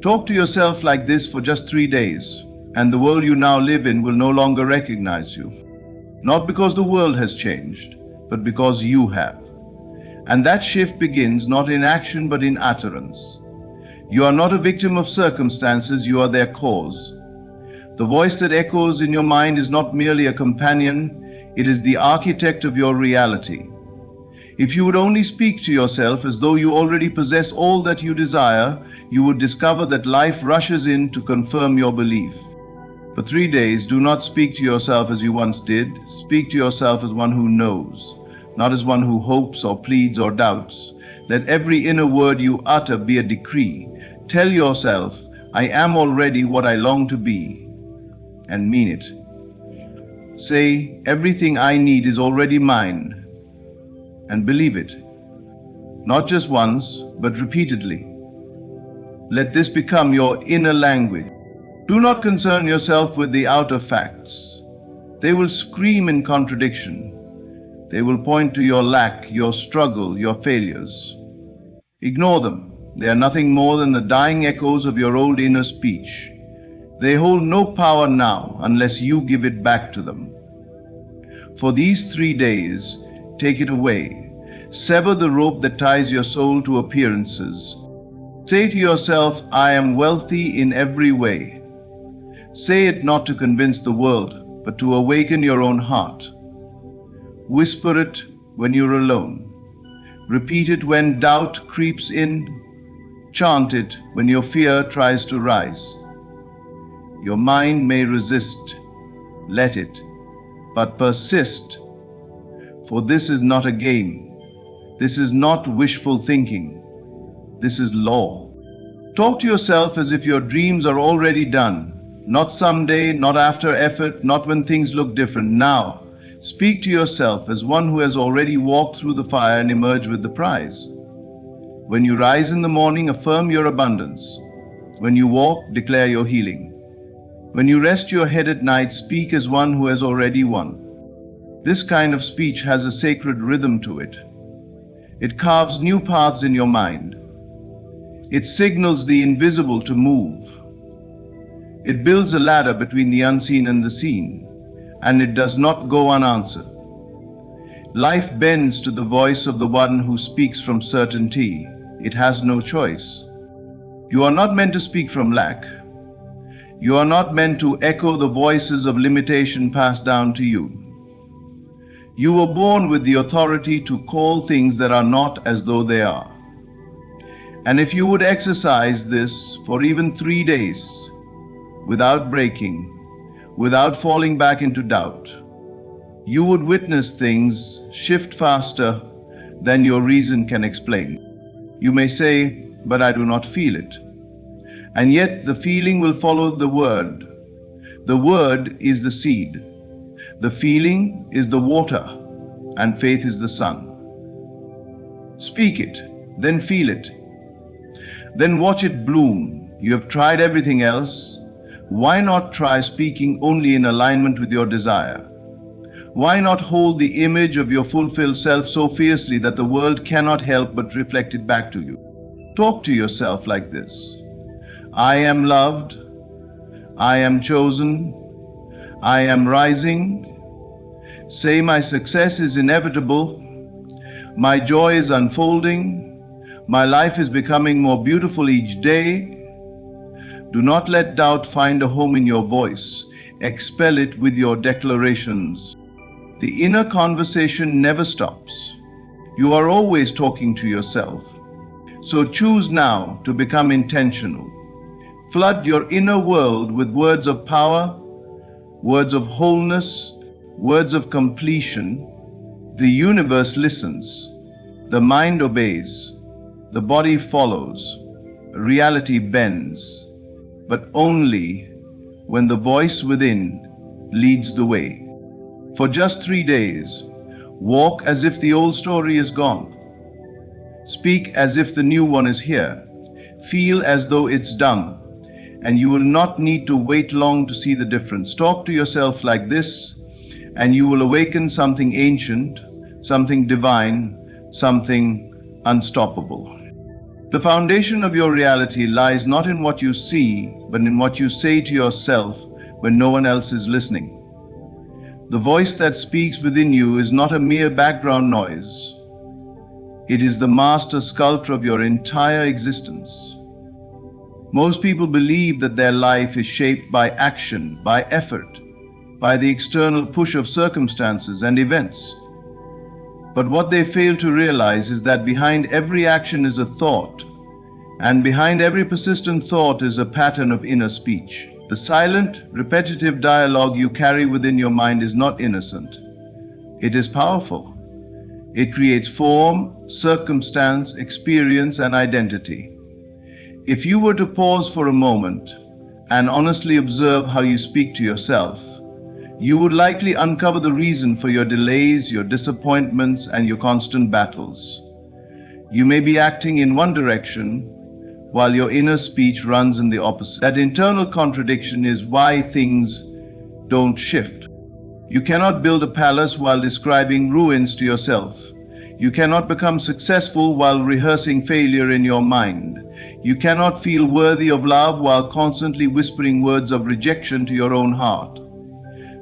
Talk to yourself like this for just 3 days, and the world you now live in will no longer recognize you. Not because the world has changed, but because you have. And that shift begins not in action but in utterance. You are not a victim of circumstances, you are their cause. The voice that echoes in your mind is not merely a companion, it is the architect of your reality. If you would only speak to yourself as though you already possess all that you desire, you would discover that life rushes in to confirm your belief. For 3 days, do not speak to yourself as you once did. Speak to yourself as one who knows, not as one who hopes or pleads or doubts. Let every inner word you utter be a decree. Tell yourself, I am already what I long to be, and mean it. Say, everything I need is already mine, and believe it. Not just once, but repeatedly. Let this become your inner language. Do not concern yourself with the outer facts. They will scream in contradiction. They will point to your lack, your struggle, your failures. Ignore them. They are nothing more than the dying echoes of your old inner speech. They hold no power now unless you give it back to them. For these 3 days, take it away. Sever the rope that ties your soul to appearances. Say to yourself, I am wealthy in every way. Say it not to convince the world, but to awaken your own heart. Whisper it when you're alone. Repeat it when doubt creeps in. Chant it when your fear tries to rise. Your mind may resist. Let it, but persist. For this is not a game. This is not wishful thinking. This is law. Talk to yourself as if your dreams are already done. Not someday, not after effort, not when things look different. Now, speak to yourself as one who has already walked through the fire and emerged with the prize. When you rise in the morning, affirm your abundance. When you walk, declare your healing. When you rest your head at night, speak as one who has already won. This kind of speech has a sacred rhythm to it. It carves new paths in your mind. It signals the invisible to move. It builds a ladder between the unseen and the seen, and it does not go unanswered. Life bends to the voice of the one who speaks from certainty. It has no choice. You are not meant to speak from lack. You are not meant to echo the voices of limitation passed down to you. You were born with the authority to call things that are not as though they are. And if you would exercise this for even 3 days, without breaking, without falling back into doubt, you would witness things shift faster than your reason can explain. You may say, but I do not feel it. And yet the feeling will follow the word. The word is the seed. The feeling is the water, and faith is the sun. Speak it, then feel it. Then watch it bloom. You have tried everything else. Why not try speaking only in alignment with your desire? Why not hold the image of your fulfilled self so fiercely that the world cannot help but reflect it back to you? Talk to yourself like this. I am loved. I am chosen. I am rising. Say my success is inevitable. My joy is unfolding. My life is becoming more beautiful each day. Do not let doubt find a home in your voice. Expel it with your declarations. The inner conversation never stops. You are always talking to yourself. So choose now to become intentional. Flood your inner world with words of power, words of wholeness, words of completion. The universe listens. The mind obeys. The body follows. Reality bends. But only when the voice within leads the way. For just 3 days, walk as if the old story is gone. Speak as if the new one is here. Feel as though it's done, and you will not need to wait long to see the difference. Talk to yourself like this, and you will awaken something ancient, something divine, something unstoppable. The foundation of your reality lies not in what you see, but in what you say to yourself when no one else is listening. The voice that speaks within you is not a mere background noise. It is the master sculptor of your entire existence. Most people believe that their life is shaped by action, by effort, by the external push of circumstances and events. But what they fail to realize is that behind every action is a thought, and behind every persistent thought is a pattern of inner speech. The silent, repetitive dialogue you carry within your mind is not innocent. It is powerful. It creates form, circumstance, experience, and identity. If you were to pause for a moment and honestly observe how you speak to yourself, you would likely uncover the reason for your delays, your disappointments, and your constant battles. You may be acting in one direction while your inner speech runs in the opposite. That internal contradiction is why things don't shift. You cannot build a palace while describing ruins to yourself. You cannot become successful while rehearsing failure in your mind. You cannot feel worthy of love while constantly whispering words of rejection to your own heart.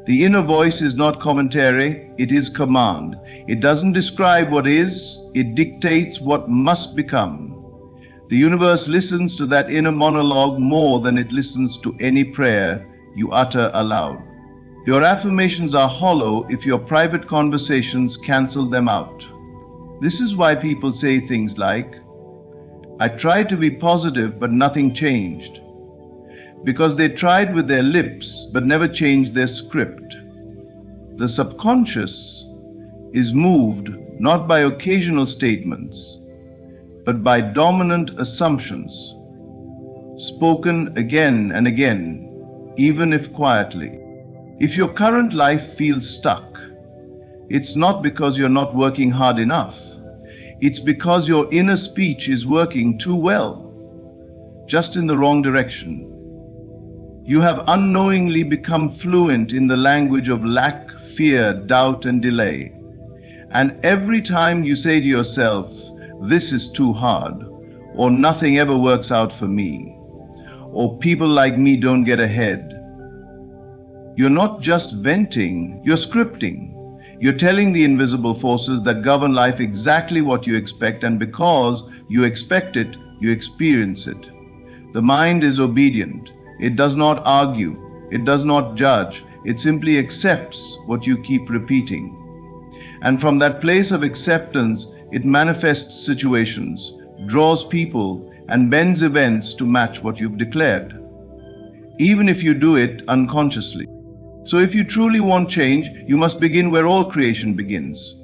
The inner voice is not commentary, it is command. It doesn't describe what is, it dictates what must become. The universe listens to that inner monologue more than it listens to any prayer you utter aloud. Your affirmations are hollow if your private conversations cancel them out. This is why people say things like, "I tried to be positive, but nothing changed." Because they tried with their lips, but never changed their script. The subconscious is moved not by occasional statements, but by dominant assumptions, spoken again and again, even if quietly. If your current life feels stuck, it's not because you're not working hard enough. It's because your inner speech is working too well, just in the wrong direction. You have unknowingly become fluent in the language of lack, fear, doubt, and delay. And every time you say to yourself, "This is too hard," or "Nothing ever works out for me," or "People like me don't get ahead," you're not just venting, you're scripting. You're telling the invisible forces that govern life exactly what you expect, and because you expect it, you experience it. The mind is obedient. It does not argue. It does not judge. It simply accepts what you keep repeating. And from that place of acceptance, it manifests situations, draws people, and bends events to match what you've declared, even if you do it unconsciously. So if you truly want change, you must begin where all creation begins,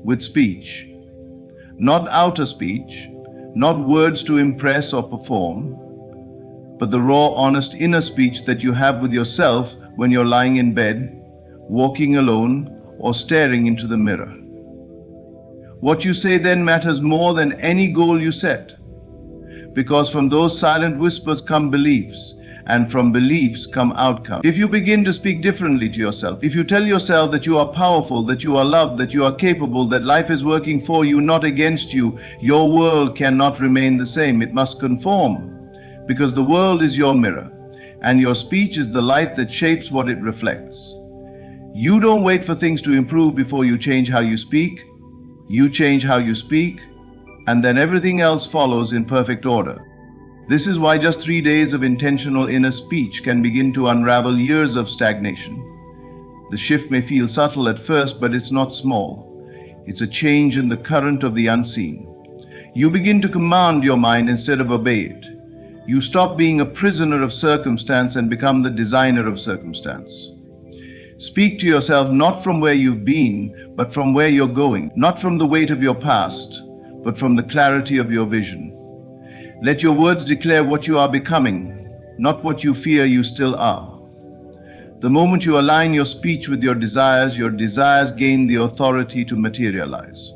with speech. Not outer speech, not words to impress or perform, but the raw, honest inner speech that you have with yourself when you're lying in bed, walking alone, or staring into the mirror. What you say then matters more than any goal you set, because from those silent whispers come beliefs, and from beliefs come outcomes. If you begin to speak differently to yourself, if you tell yourself that you are powerful, that you are loved, that you are capable, that life is working for you, not against you, your world cannot remain the same. It must conform, because the world is your mirror, and your speech is the light that shapes what it reflects. You don't wait for things to improve before you change how you speak. You change how you speak, and then everything else follows in perfect order. This is why just 3 days of intentional inner speech can begin to unravel years of stagnation. The shift may feel subtle at first, but it's not small. It's a change in the current of the unseen. You begin to command your mind instead of obey it. You stop being a prisoner of circumstance and become the designer of circumstance. Speak to yourself not from where you've been, but from where you're going. Not from the weight of your past, but from the clarity of your vision. Let your words declare what you are becoming, not what you fear you still are. The moment you align your speech with your desires gain the authority to materialize.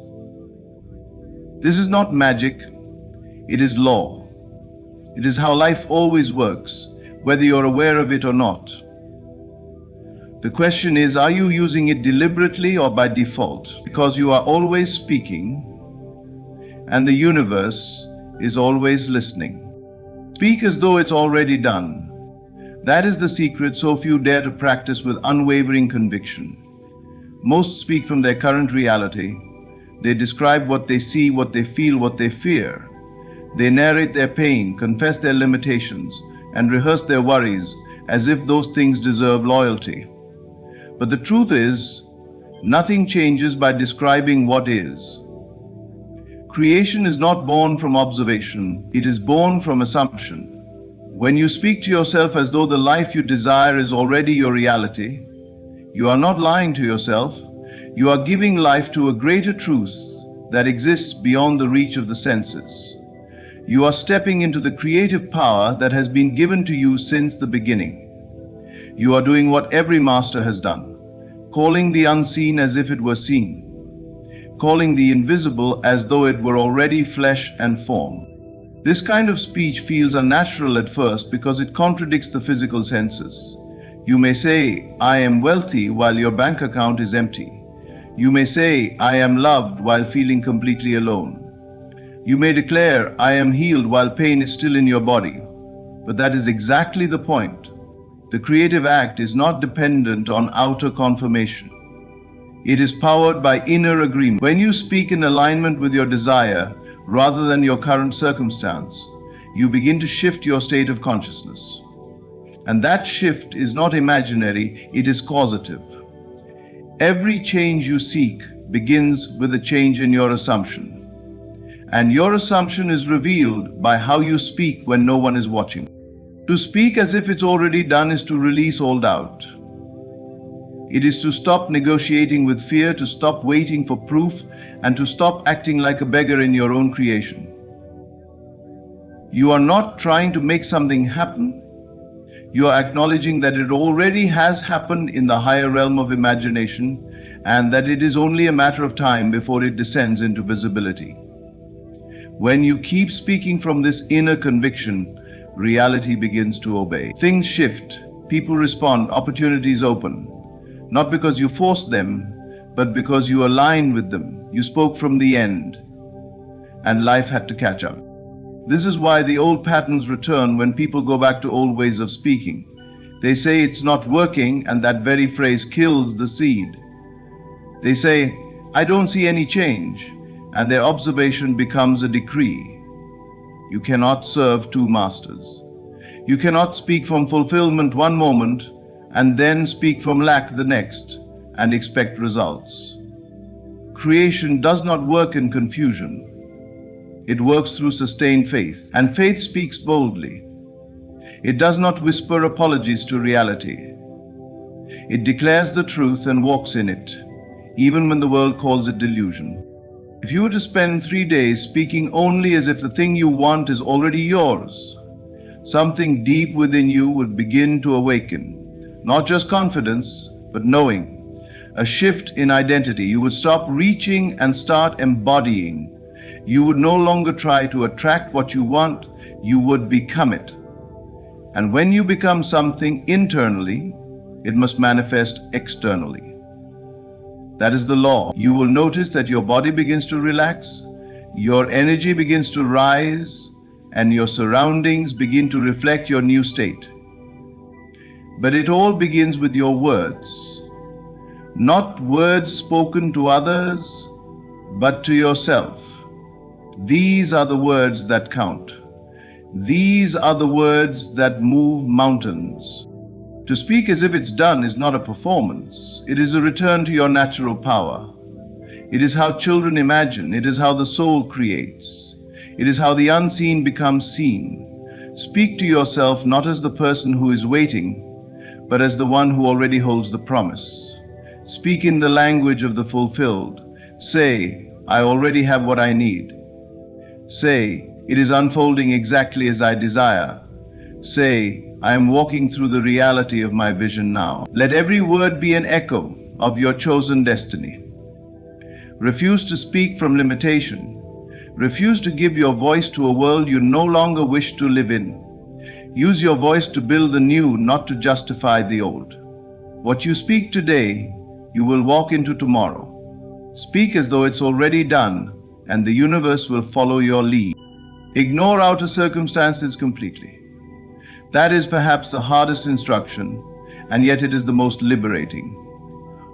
This is not magic, it is law. It is how life always works, whether you're aware of it or not. The question is, are you using it deliberately or by default? Because you are always speaking, and the universe is always listening. Speak as though it's already done. That is the secret so few dare to practice with unwavering conviction. Most speak from their current reality. They describe what they see, what they feel, what they fear. They narrate their pain, confess their limitations, and rehearse their worries as if those things deserve loyalty. But the truth is, nothing changes by describing what is. Creation is not born from observation, it is born from assumption. When you speak to yourself as though the life you desire is already your reality, you are not lying to yourself, you are giving life to a greater truth that exists beyond the reach of the senses. You are stepping into the creative power that has been given to you since the beginning. You are doing what every master has done, calling the unseen as if it were seen, calling the invisible as though it were already flesh and form. This kind of speech feels unnatural at first because it contradicts the physical senses. You may say, I am wealthy while your bank account is empty. You may say, I am loved while feeling completely alone. You may declare, I am healed while pain is still in your body. But that is exactly the point. The creative act is not dependent on outer confirmation. It is powered by inner agreement. When you speak in alignment with your desire rather than your current circumstance, you begin to shift your state of consciousness. And that shift is not imaginary, it is causative. Every change you seek begins with a change in your assumption. And your assumption is revealed by how you speak when no one is watching. To speak as if it's already done is to release all doubt. It is to stop negotiating with fear, to stop waiting for proof, and to stop acting like a beggar in your own creation. You are not trying to make something happen. You are acknowledging that it already has happened in the higher realm of imagination, and that it is only a matter of time before it descends into visibility. When you keep speaking from this inner conviction, reality begins to obey. Things shift, people respond, opportunities open. Not because you forced them, but because you aligned with them. You spoke from the end, and life had to catch up. This is why the old patterns return when people go back to old ways of speaking. They say it's not working, and that very phrase kills the seed. They say, I don't see any change, and their observation becomes a decree. You cannot serve two masters. You cannot speak from fulfillment one moment and then speak from lack the next and expect results. Creation does not work in confusion. It works through sustained faith, and faith speaks boldly. It does not whisper apologies to reality. It declares the truth and walks in it, even when the world calls it delusion. If you were to spend 3 days speaking only as if the thing you want is already yours, something deep within you would begin to awaken. Not just confidence, but knowing. A shift in identity. You would stop reaching and start embodying. You would no longer try to attract what you want, you would become it. And when you become something internally, it must manifest externally. That is the law. You will notice that your body begins to relax, your energy begins to rise, and your surroundings begin to reflect your new state. But it all begins with your words. Not words spoken to others, but to yourself. These are the words that count. These are the words that move mountains. To speak as if it's done is not a performance. It is a return to your natural power. It is how children imagine. It is how the soul creates. It is how the unseen becomes seen. Speak to yourself not as the person who is waiting, but as the one who already holds the promise. Speak in the language of the fulfilled. Say, I already have what I need. Say, it is unfolding exactly as I desire. Say, I am walking through the reality of my vision now. Let every word be an echo of your chosen destiny. Refuse to speak from limitation. Refuse to give your voice to a world you no longer wish to live in. Use your voice to build the new, not to justify the old. What you speak today, you will walk into tomorrow. Speak as though it's already done, and the universe will follow your lead. Ignore outer circumstances completely. That is perhaps the hardest instruction, and yet it is the most liberating.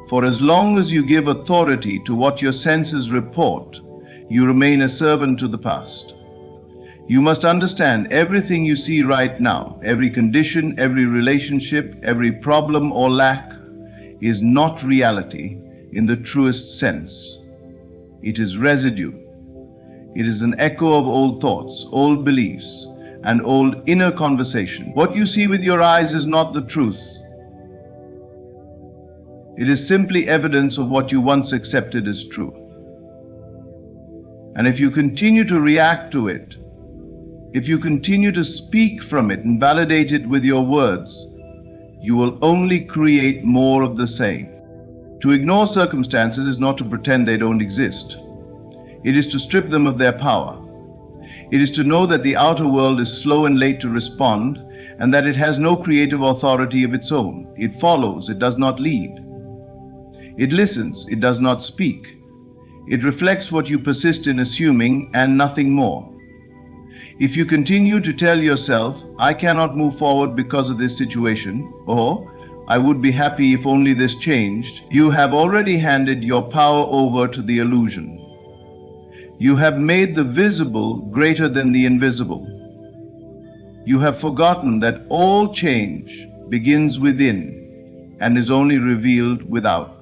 For as long as you give authority to what your senses report, you remain a servant to the past. You must understand everything you see right now, every condition, every relationship, every problem or lack, is not reality in the truest sense. It is residue. It is an echo of old thoughts, old beliefs, and old inner conversation. What you see with your eyes is not the truth. It is simply evidence of what you once accepted as true. And if you continue to react to it, if you continue to speak from it and validate it with your words, you will only create more of the same. To ignore circumstances is not to pretend they don't exist. It is to strip them of their power. It is to know that the outer world is slow and late to respond, and that it has no creative authority of its own. It follows, it does not lead. It listens, it does not speak. It reflects what you persist in assuming and nothing more. If you continue to tell yourself, I cannot move forward because of this situation, or I would be happy if only this changed, you have already handed your power over to the illusion. You have made the visible greater than the invisible. You have forgotten that all change begins within and is only revealed without.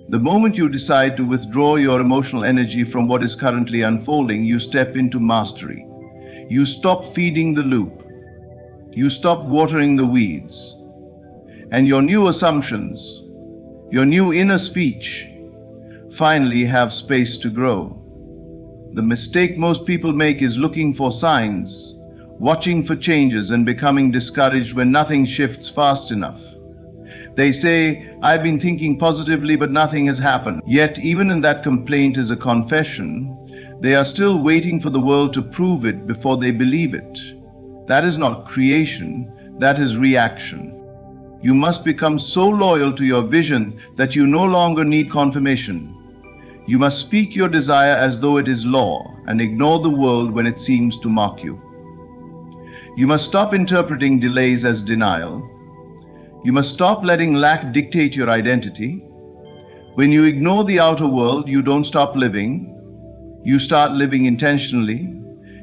The moment you decide to withdraw your emotional energy from what is currently unfolding, you step into mastery. You stop feeding the loop. You stop watering the weeds. And your new assumptions, your new inner speech, finally have space to grow. The mistake most people make is looking for signs, watching for changes, and becoming discouraged when nothing shifts fast enough. They say, I've been thinking positively, but nothing has happened. Yet, even in that complaint is a confession. They are still waiting for the world to prove it before they believe it. That is not creation, that is reaction. You must become so loyal to your vision that you no longer need confirmation. You must speak your desire as though it is law and ignore the world when it seems to mock you. You must stop interpreting delays as denial. You must stop letting lack dictate your identity. When you ignore the outer world, you don't stop living. You start living intentionally.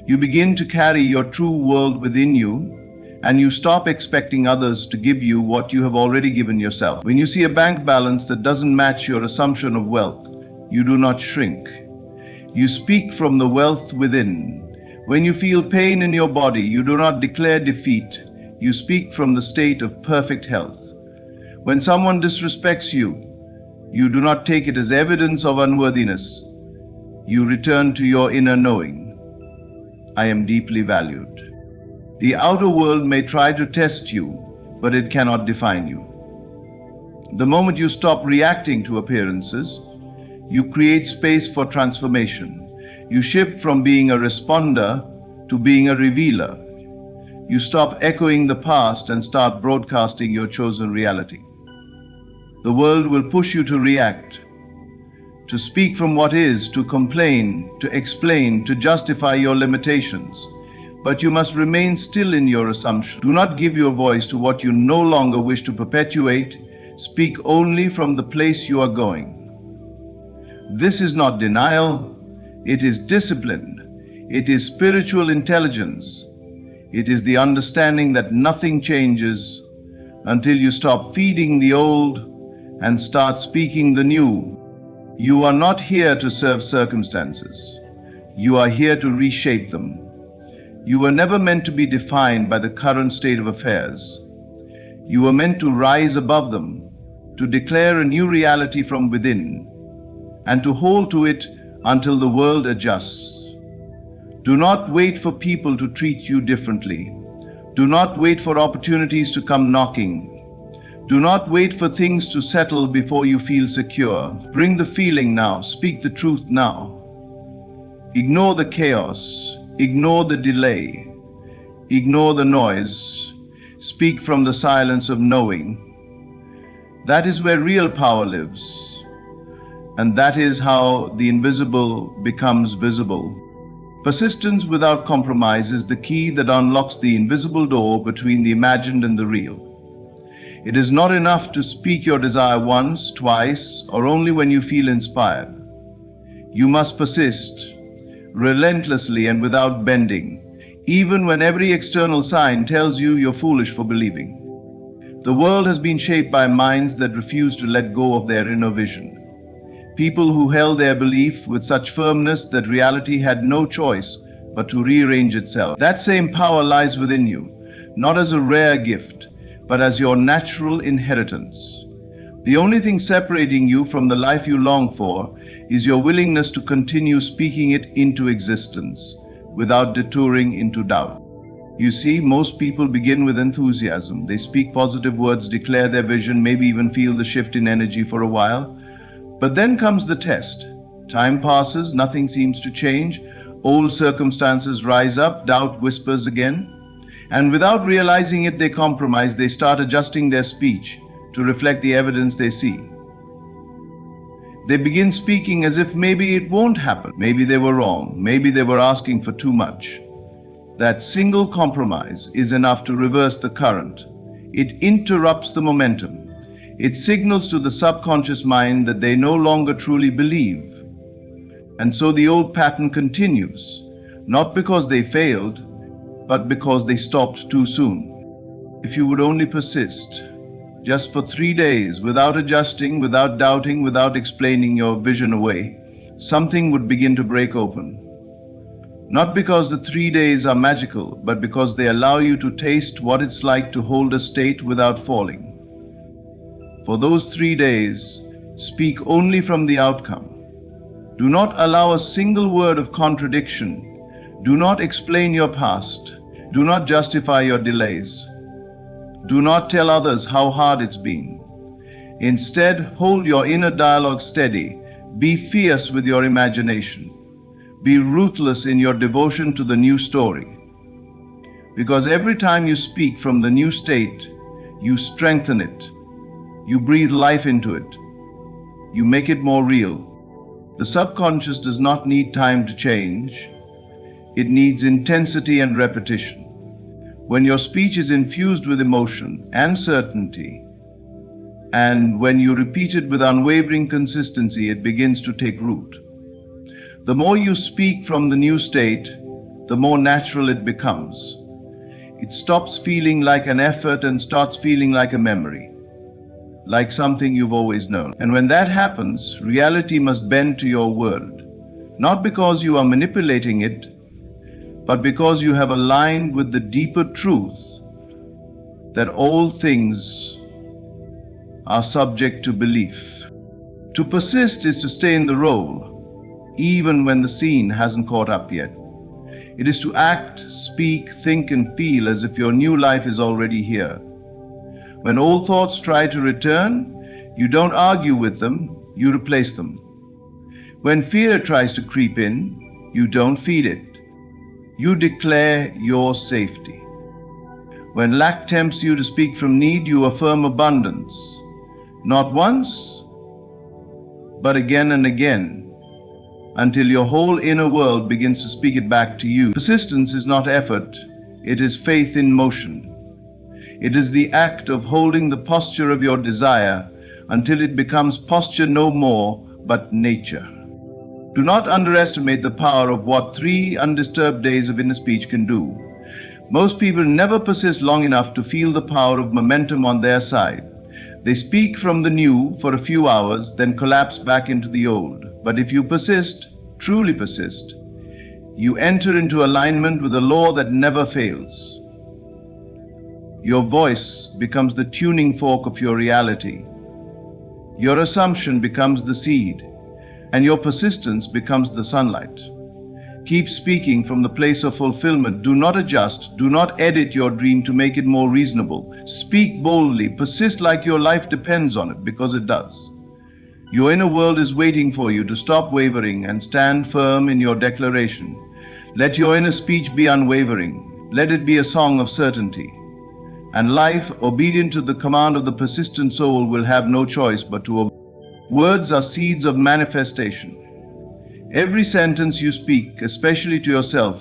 You begin to carry your true world within you, and you stop expecting others to give you what you have already given yourself. When you see a bank balance that doesn't match your assumption of wealth, you do not shrink. You speak from the wealth within. When you feel pain in your body, you do not declare defeat. You speak from the state of perfect health. When someone disrespects you, you do not take it as evidence of unworthiness. You return to your inner knowing. I am deeply valued. The outer world may try to test you, but it cannot define you. The moment you stop reacting to appearances, you create space for transformation. You shift from being a responder to being a revealer. You stop echoing the past and start broadcasting your chosen reality. The world will push you to react, to speak from what is, to complain, to explain, to justify your limitations. But you must remain still in your assumption. Do not give your voice to what you no longer wish to perpetuate. Speak only from the place you are going. This is not denial. It is discipline. It is spiritual intelligence. It is the understanding that nothing changes until you stop feeding the old and start speaking the new. You are not here to serve circumstances. You are here to reshape them. You were never meant to be defined by the current state of affairs. You were meant to rise above them, to declare a new reality from within, and to hold to it until the world adjusts. Do not wait for people to treat you differently. Do not wait for opportunities to come knocking. Do not wait for things to settle before you feel secure. Bring the feeling now. Speak the truth now. Ignore the chaos. Ignore the delay. Ignore the noise. Speak from the silence of knowing. That is where real power lives. And that is how the invisible becomes visible. Persistence without compromise is the key that unlocks the invisible door between the imagined and the real. It is not enough to speak your desire once, twice, or only when you feel inspired. You must persist, relentlessly and without bending, even when every external sign tells you you're foolish for believing. The world has been shaped by minds that refuse to let go of their inner vision. People who held their belief with such firmness that reality had no choice but to rearrange itself. That same power lies within you, not as a rare gift, but as your natural inheritance. The only thing separating you from the life you long for is your willingness to continue speaking it into existence without detouring into doubt. You see, most people begin with enthusiasm. They speak positive words, declare their vision, maybe even feel the shift in energy for a while. But then comes the test. Time passes, nothing seems to change. Old circumstances rise up, doubt whispers again. And without realizing it, they compromise. They start adjusting their speech to reflect the evidence they see. They begin speaking as if maybe it won't happen. Maybe they were wrong. Maybe they were asking for too much. That single compromise is enough to reverse the current. It interrupts the momentum. It signals to the subconscious mind that they no longer truly believe. And so the old pattern continues, not because they failed, but because they stopped too soon. If you would only persist, just for 3 days, without adjusting, without doubting, without explaining your vision away, something would begin to break open. Not because the 3 days are magical, but because they allow you to taste what it's like to hold a state without falling. For those 3 days, speak only from the outcome. Do not allow a single word of contradiction. Do not explain your past. Do not justify your delays. Do not tell others how hard it's been. Instead, hold your inner dialogue steady. Be fierce with your imagination. Be ruthless in your devotion to the new story. Because every time you speak from the new state, you strengthen it. You breathe life into it. You make it more real. The subconscious does not need time to change. It needs intensity and repetition. When your speech is infused with emotion and certainty, and when you repeat it with unwavering consistency, it begins to take root. The more you speak from the new state, the more natural it becomes. It stops feeling like an effort and starts feeling like a memory, like something you've always known. And when that happens, reality must bend to your word, not because you are manipulating it, but because you have aligned with the deeper truth that all things are subject to belief. To persist is to stay in the role, even when the scene hasn't caught up yet. It is to act, speak, think, and feel as if your new life is already here. When old thoughts try to return, you don't argue with them, you replace them. When fear tries to creep in, you don't feed it. You declare your safety. When lack tempts you to speak from need, you affirm abundance. Not once, but again and again, until your whole inner world begins to speak it back to you. Persistence is not effort, it is faith in motion. It is the act of holding the posture of your desire until it becomes posture no more, but nature. Do not underestimate the power of what 3 undisturbed days of inner speech can do. Most people never persist long enough to feel the power of momentum on their side. They speak from the new for a few hours, then collapse back into the old. But if you persist, truly persist, you enter into alignment with a law that never fails. Your voice becomes the tuning fork of your reality. Your assumption becomes the seed, and your persistence becomes the sunlight. Keep speaking from the place of fulfillment. Do not adjust. Do not edit your dream to make it more reasonable. Speak boldly. Persist like your life depends on it, because it does. Your inner world is waiting for you to stop wavering and stand firm in your declaration. Let your inner speech be unwavering. Let it be a song of certainty. And life, obedient to the command of the persistent soul, will have no choice but to obey. Words are seeds of manifestation. Every sentence you speak, especially to yourself,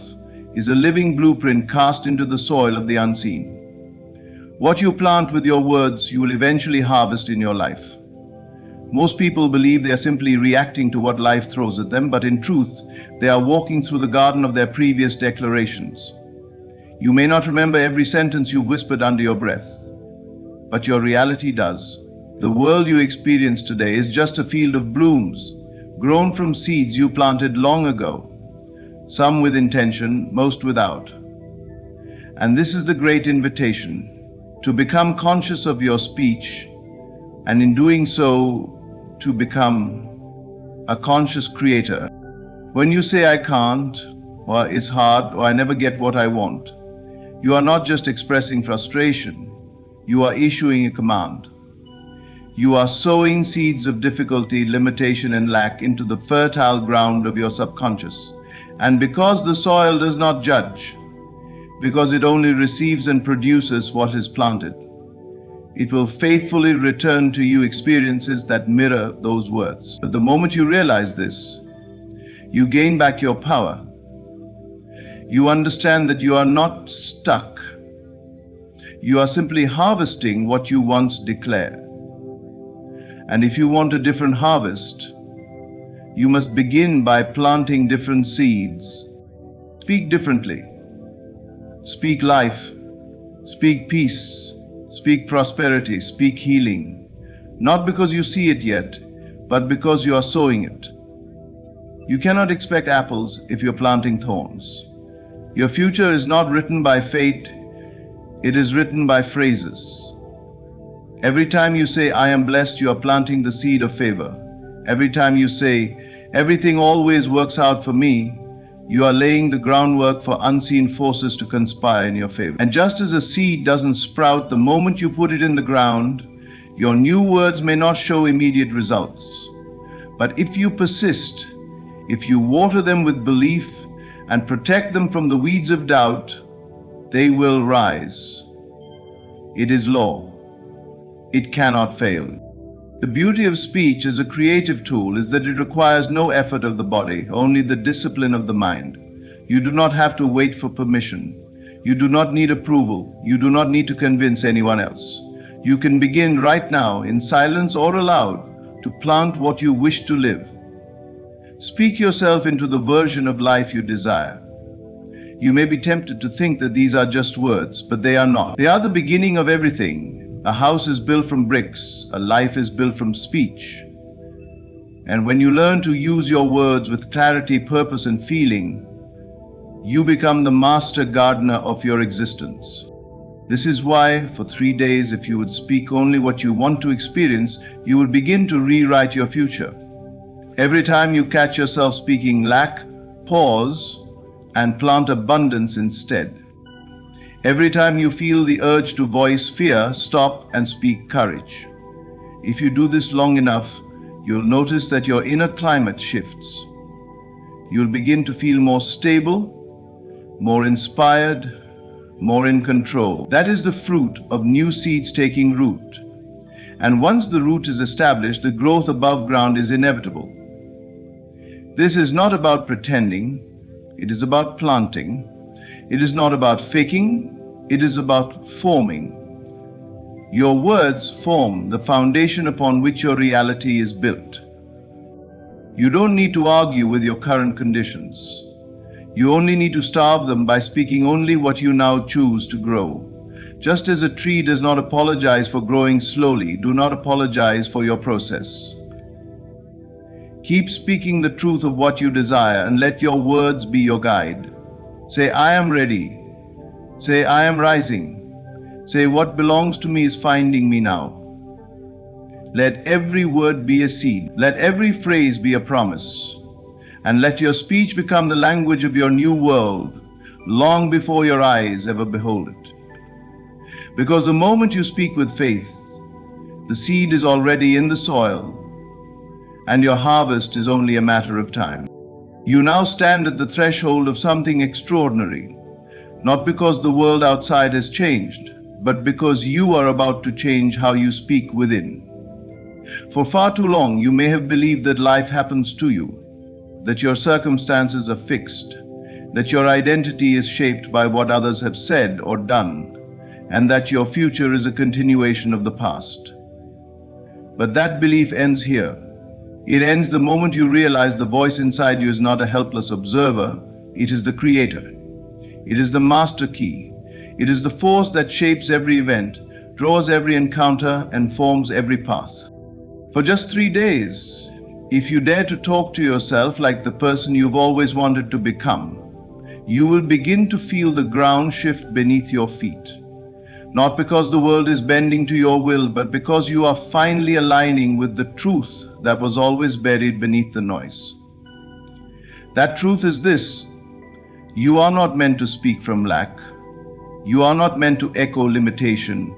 is a living blueprint cast into the soil of the unseen. What you plant with your words, you will eventually harvest in your life. Most people believe they are simply reacting to what life throws at them, but in truth, they are walking through the garden of their previous declarations. You may not remember every sentence you whispered under your breath, but your reality does. The world you experience today is just a field of blooms, grown from seeds you planted long ago, some with intention, most without. And this is the great invitation, to become conscious of your speech, and in doing so, to become a conscious creator. When you say I can't, or it's hard, or I never get what I want, you are not just expressing frustration, you are issuing a command. You are sowing seeds of difficulty, limitation, and lack into the fertile ground of your subconscious. And because the soil does not judge, because it only receives and produces what is planted, it will faithfully return to you experiences that mirror those words. But the moment you realize this, you gain back your power. You understand that you are not stuck. You are simply harvesting what you once declared. And if you want a different harvest, you must begin by planting different seeds. Speak differently. Speak life. Speak peace. Speak prosperity. Speak healing. Not because you see it yet, but because you are sowing it. You cannot expect apples if you're planting thorns. Your future is not written by fate, it is written by phrases. Every time you say, I am blessed, you are planting the seed of favor. Every time you say, everything always works out for me, you are laying the groundwork for unseen forces to conspire in your favor. And just as a seed doesn't sprout the moment you put it in the ground, your new words may not show immediate results. But if you persist, if you water them with belief and protect them from the weeds of doubt, they will rise. It is law. It cannot fail. The beauty of speech as a creative tool is that it requires no effort of the body, only the discipline of the mind. You do not have to wait for permission. You do not need approval. You do not need to convince anyone else. You can begin right now, in silence or aloud, to plant what you wish to live. Speak yourself into the version of life you desire. You may be tempted to think that these are just words, but they are not. They are the beginning of everything. A house is built from bricks. A life is built from speech. And when you learn to use your words with clarity, purpose, and feeling, you become the master gardener of your existence. This is why, for 3 days, if you would speak only what you want to experience, you will begin to rewrite your future. Every time you catch yourself speaking lack, pause and plant abundance instead. Every time you feel the urge to voice fear, stop and speak courage. If you do this long enough, you'll notice that your inner climate shifts. You'll begin to feel more stable, more inspired, more in control. That is the fruit of new seeds taking root. And once the root is established, the growth above ground is inevitable. This is not about pretending, it is about planting. It is not about faking, it is about forming. Your words form the foundation upon which your reality is built. You don't need to argue with your current conditions. You only need to starve them by speaking only what you now choose to grow. Just as a tree does not apologize for growing slowly, do not apologize for your process. Keep speaking the truth of what you desire and let your words be your guide. Say, I am ready. Say, I am rising. Say, what belongs to me is finding me now. Let every word be a seed. Let every phrase be a promise. And let your speech become the language of your new world, long before your eyes ever behold it. Because the moment you speak with faith, the seed is already in the soil, and your harvest is only a matter of time. You now stand at the threshold of something extraordinary, not because the world outside has changed, but because you are about to change how you speak within. For far too long, you may have believed that life happens to you. that your circumstances are fixed, that your identity is shaped by what others have said or done, and that your future is a continuation of the past. But that belief ends here. It ends the moment you realize the voice inside you is not a helpless observer, it is the creator. It is the master key. It is the force that shapes every event, draws every encounter, and forms every path. For just 3 days, if you dare to talk to yourself like the person you've always wanted to become, you will begin to feel the ground shift beneath your feet. Not because the world is bending to your will, but because you are finally aligning with the truth that was always buried beneath the noise. That truth is this: you are not meant to speak from lack. You are not meant to echo limitation,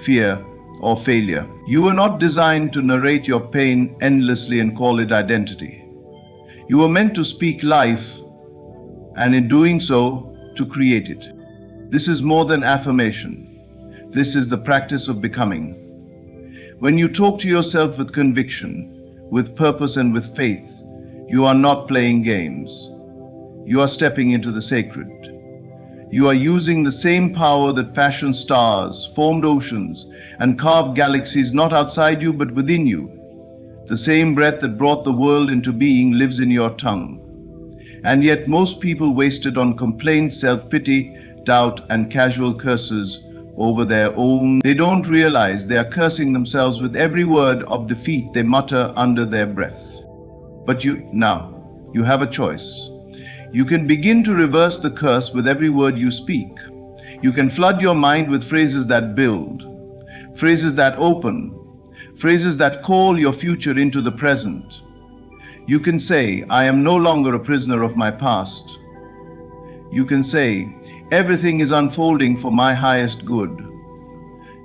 fear, or failure. You were not designed to narrate your pain endlessly and call it identity. You were meant to speak life, and in doing so, to create it. This is more than affirmation. This is the practice of becoming. When you talk to yourself with conviction, with purpose and with faith, you are not playing games. You are stepping into the sacred. You are using the same power that fashioned stars, formed oceans, and carved galaxies not outside you but within you. The same breath that brought the world into being lives in your tongue. And yet most people waste it on complaints, self-pity, doubt, and casual curses over their own. They don't realize they are cursing themselves with every word of defeat they mutter under their breath. But you have a choice. You can begin to reverse the curse with every word you speak. You can flood your mind with phrases that build, phrases that open, phrases that call your future into the present. You can say, I am no longer a prisoner of my past. You can say, everything is unfolding for my highest good.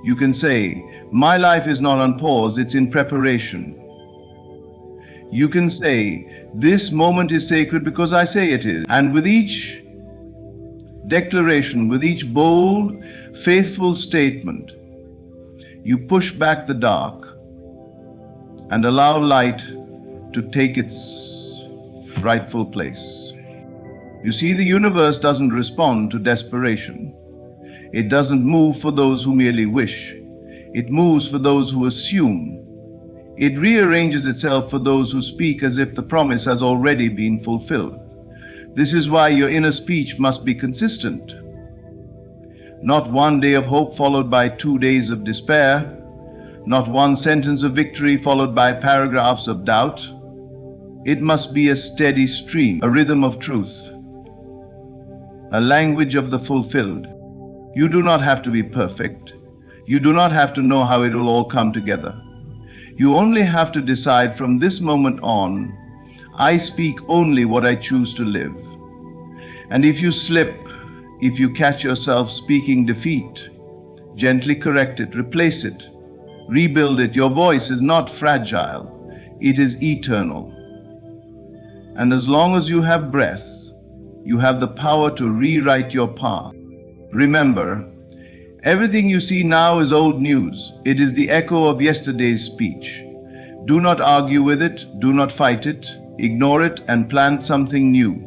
You can say, my life is not on pause, it's in preparation. You can say, this moment is sacred because I say it is. And with each declaration, with each bold, faithful statement, you push back the dark and allow light to take its rightful place. You see, the universe doesn't respond to desperation. It doesn't move for those who merely wish. It moves for those who assume. It rearranges itself for those who speak as if the promise has already been fulfilled. This is why your inner speech must be consistent. Not one day of hope followed by 2 days of despair. Not one sentence of victory followed by paragraphs of doubt. It must be a steady stream, a rhythm of truth, a language of the fulfilled. You do not have to be perfect. You do not have to know how it will all come together. You only have to decide from this moment on, I speak only what I choose to live. And if you slip, if you catch yourself speaking defeat, gently correct it, replace it, rebuild it. Your voice is not fragile, it is eternal. And as long as you have breath, you have the power to rewrite your path. Remember, everything you see now is old news. It is the echo of yesterday's speech. Do not argue with it, do not fight it, ignore it and plant something new.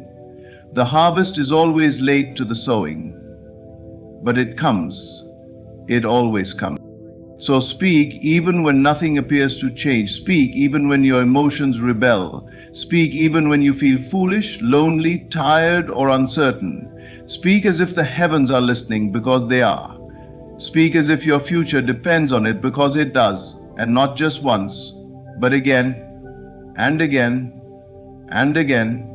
The harvest is always late to the sowing, but it comes. It always comes. So speak even when nothing appears to change. Speak even when your emotions rebel. Speak even when you feel foolish, lonely, tired, or uncertain. Speak as if the heavens are listening, because they are. Speak as if your future depends on it, because it does, and not just once, but again and again and again,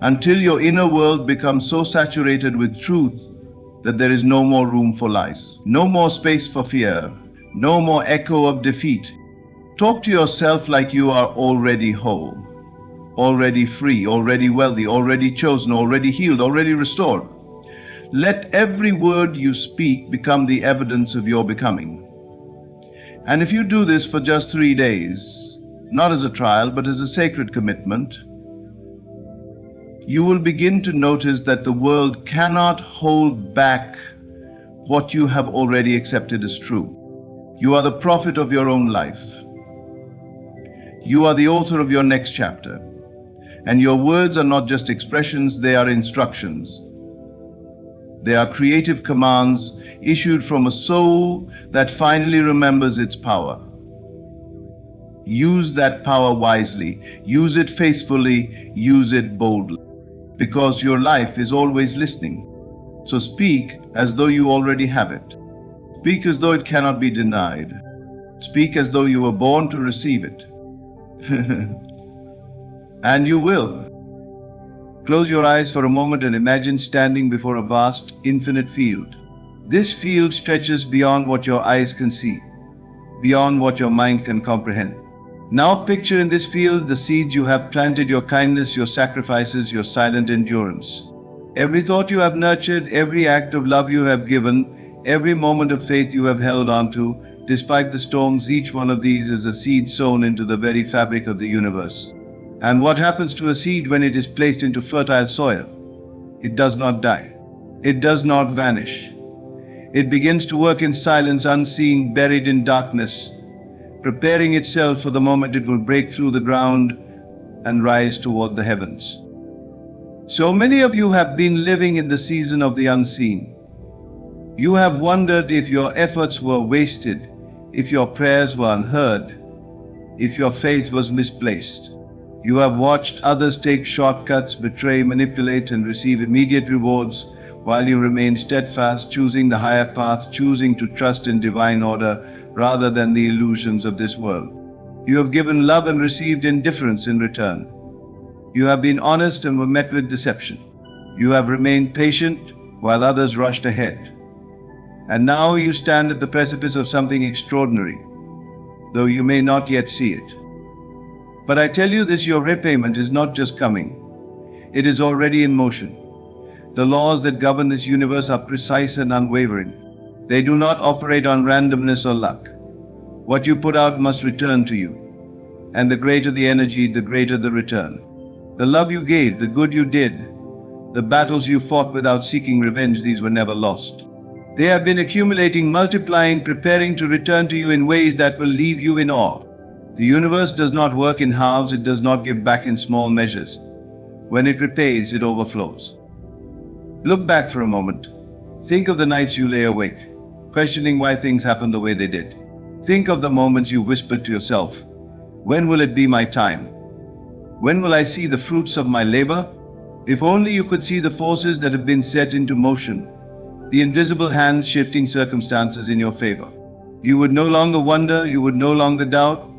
until your inner world becomes so saturated with truth that there is no more room for lies, no more space for fear, no more echo of defeat. Talk to yourself like you are already whole, already free, already wealthy, already chosen, already healed, already restored. Let every word you speak become the evidence of your becoming. And if you do this for just 3 days, not as a trial, but as a sacred commitment, you will begin to notice that the world cannot hold back what you have already accepted as true. You are the prophet of your own life. You are the author of your next chapter. And your words are not just expressions, they are instructions. They are creative commands issued from a soul that finally remembers its power. Use that power wisely, use it faithfully, use it boldly, because your life is always listening. So speak as though you already have it. Speak as though it cannot be denied. Speak as though you were born to receive it. And you will. Close your eyes for a moment and imagine standing before a vast, infinite field. This field stretches beyond what your eyes can see, beyond what your mind can comprehend. Now picture in this field the seeds you have planted, your kindness, your sacrifices, your silent endurance. Every thought you have nurtured, every act of love you have given, every moment of faith you have held on to, despite the storms, each one of these is a seed sown into the very fabric of the universe. And what happens to a seed when it is placed into fertile soil? It does not die. It does not vanish. It begins to work in silence, unseen, buried in darkness, preparing itself for the moment it will break through the ground and rise toward the heavens. So many of you have been living in the season of the unseen. You have wondered if your efforts were wasted, if your prayers were unheard, if your faith was misplaced. You have watched others take shortcuts, betray, manipulate, and receive immediate rewards, while you remain steadfast, choosing the higher path, choosing to trust in divine order rather than the illusions of this world. You have given love and received indifference in return. You have been honest and were met with deception. You have remained patient while others rushed ahead. And now you stand at the precipice of something extraordinary, though you may not yet see it. But I tell you this, your repayment is not just coming. It is already in motion. The laws that govern this universe are precise and unwavering. They do not operate on randomness or luck. What you put out must return to you. And the greater the energy, the greater the return. The love you gave, the good you did, the battles you fought without seeking revenge, these were never lost. They have been accumulating, multiplying, preparing to return to you in ways that will leave you in awe. The universe does not work in halves, it does not give back in small measures. When it repays, it overflows. Look back for a moment. Think of the nights you lay awake, questioning why things happened the way they did. Think of the moments you whispered to yourself, when will it be my time? When will I see the fruits of my labor? If only you could see the forces that have been set into motion, the invisible hands shifting circumstances in your favor. You would no longer wonder, you would no longer doubt.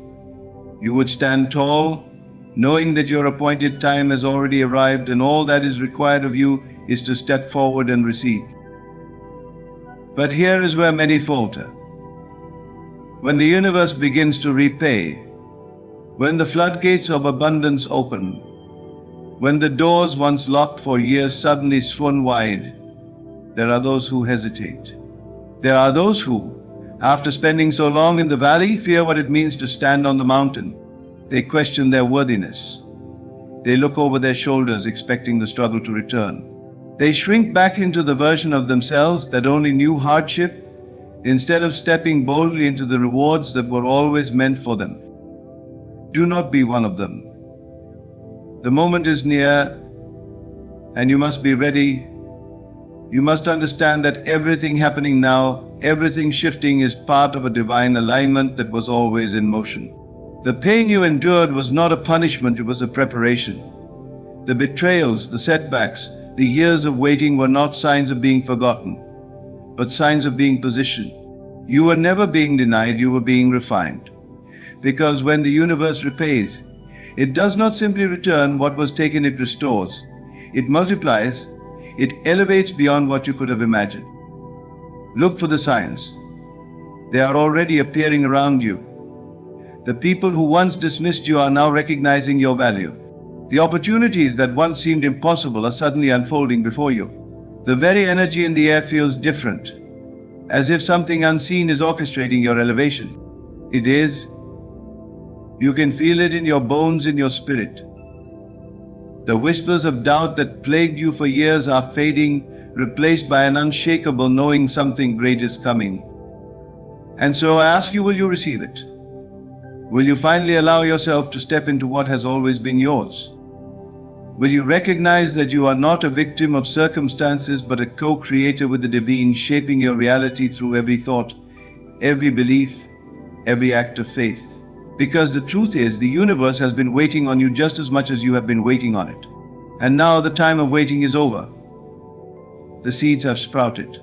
You would stand tall, knowing that your appointed time has already arrived and all that is required of you is to step forward and receive. But here is where many falter. When the universe begins to repay, when the floodgates of abundance open, when the doors once locked for years suddenly swung wide, there are those who hesitate. There are those who, after spending so long in the valley, fear what it means to stand on the mountain. They question their worthiness. They look over their shoulders, expecting the struggle to return. They shrink back into the version of themselves that only knew hardship, instead of stepping boldly into the rewards that were always meant for them. Do not be one of them. The moment is near, and you must be ready. You must understand that everything happening now, everything shifting, is part of a divine alignment that was always in motion. The pain you endured was not a punishment, it was a preparation. The betrayals, the setbacks, the years of waiting were not signs of being forgotten, but signs of being positioned. You were never being denied, you were being refined. Because when the universe repays, it does not simply return what was taken, it restores. It multiplies, it elevates beyond what you could have imagined. Look for the signs. They are already appearing around you. The people who once dismissed you are now recognizing your value. The opportunities that once seemed impossible are suddenly unfolding before you. The very energy in the air feels different, as if something unseen is orchestrating your elevation. It is. You can feel it in your bones, in your spirit. The whispers of doubt that plagued you for years are fading, replaced by an unshakable knowing something great is coming. And so I ask you, will you receive it? Will you finally allow yourself to step into what has always been yours? Will you recognize that you are not a victim of circumstances but a co-creator with the divine, shaping your reality through every thought, every belief, every act of faith? Because the truth is, the universe has been waiting on you just as much as you have been waiting on it. And now the time of waiting is over. The seeds have sprouted.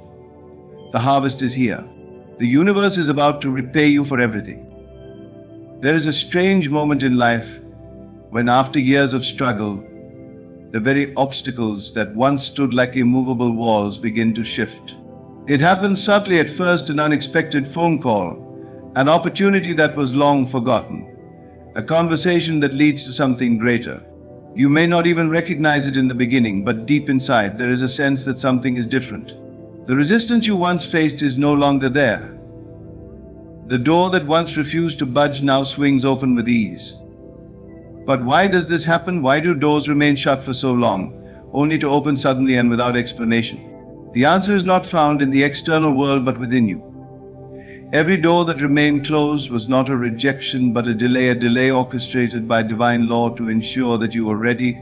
The harvest is here. The universe is about to repay you for everything. There is a strange moment in life when, after years of struggle, the very obstacles that once stood like immovable walls begin to shift. It happens subtly at first, an unexpected phone call, an opportunity that was long forgotten, a conversation that leads to something greater. You may not even recognize it in the beginning, but deep inside there is a sense that something is different. The resistance you once faced is no longer there. The door that once refused to budge now swings open with ease. But why does this happen? Why do doors remain shut for so long, only to open suddenly and without explanation? The answer is not found in the external world, but within you. Every door that remained closed was not a rejection, but a delay orchestrated by divine law to ensure that you were ready,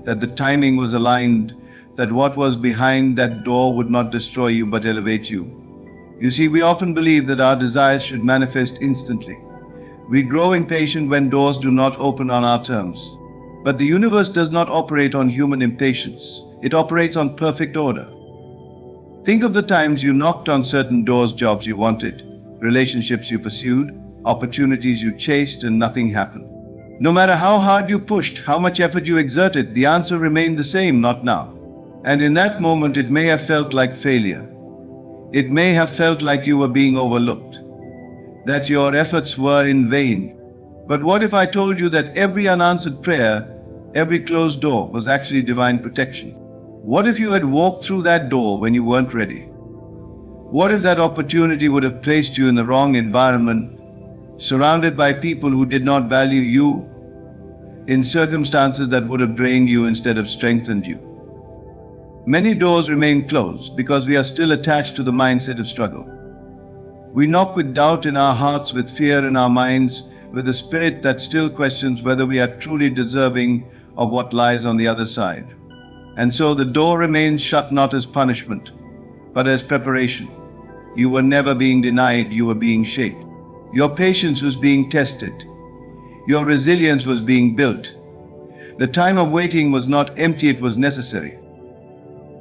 that the timing was aligned, that what was behind that door would not destroy you but elevate you. You see, we often believe that our desires should manifest instantly. We grow impatient when doors do not open on our terms. But the universe does not operate on human impatience. It operates on perfect order. Think of the times you knocked on certain doors, jobs you wanted, relationships you pursued, opportunities you chased, and nothing happened. No matter how hard you pushed, how much effort you exerted, the answer remained the same: not now. And in that moment, it may have felt like failure. It may have felt like you were being overlooked, that your efforts were in vain. But what if I told you that every unanswered prayer, every closed door was actually divine protection? What if you had walked through that door when you weren't ready? What if that opportunity would have placed you in the wrong environment, surrounded by people who did not value you, in circumstances that would have drained you instead of strengthened you? Many doors remain closed because we are still attached to the mindset of struggle. We knock with doubt in our hearts, with fear in our minds, with a spirit that still questions whether we are truly deserving of what lies on the other side. And so the door remains shut, not as punishment, but as preparation. You were never being denied, you were being shaped. Your patience was being tested. Your resilience was being built. The time of waiting was not empty, it was necessary.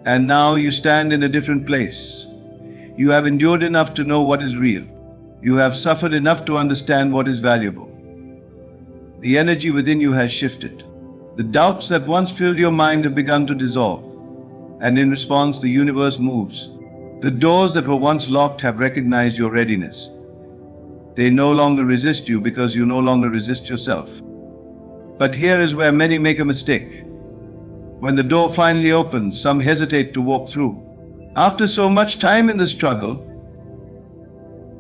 And now you stand in a different place. You have endured enough to know what is real. You have suffered enough to understand what is valuable. The energy within you has shifted. The doubts that once filled your mind have begun to dissolve. And in response, the universe moves. The doors that were once locked have recognized your readiness. They no longer resist you because you no longer resist yourself. But here is where many make a mistake. When the door finally opens, some hesitate to walk through. After so much time in the struggle,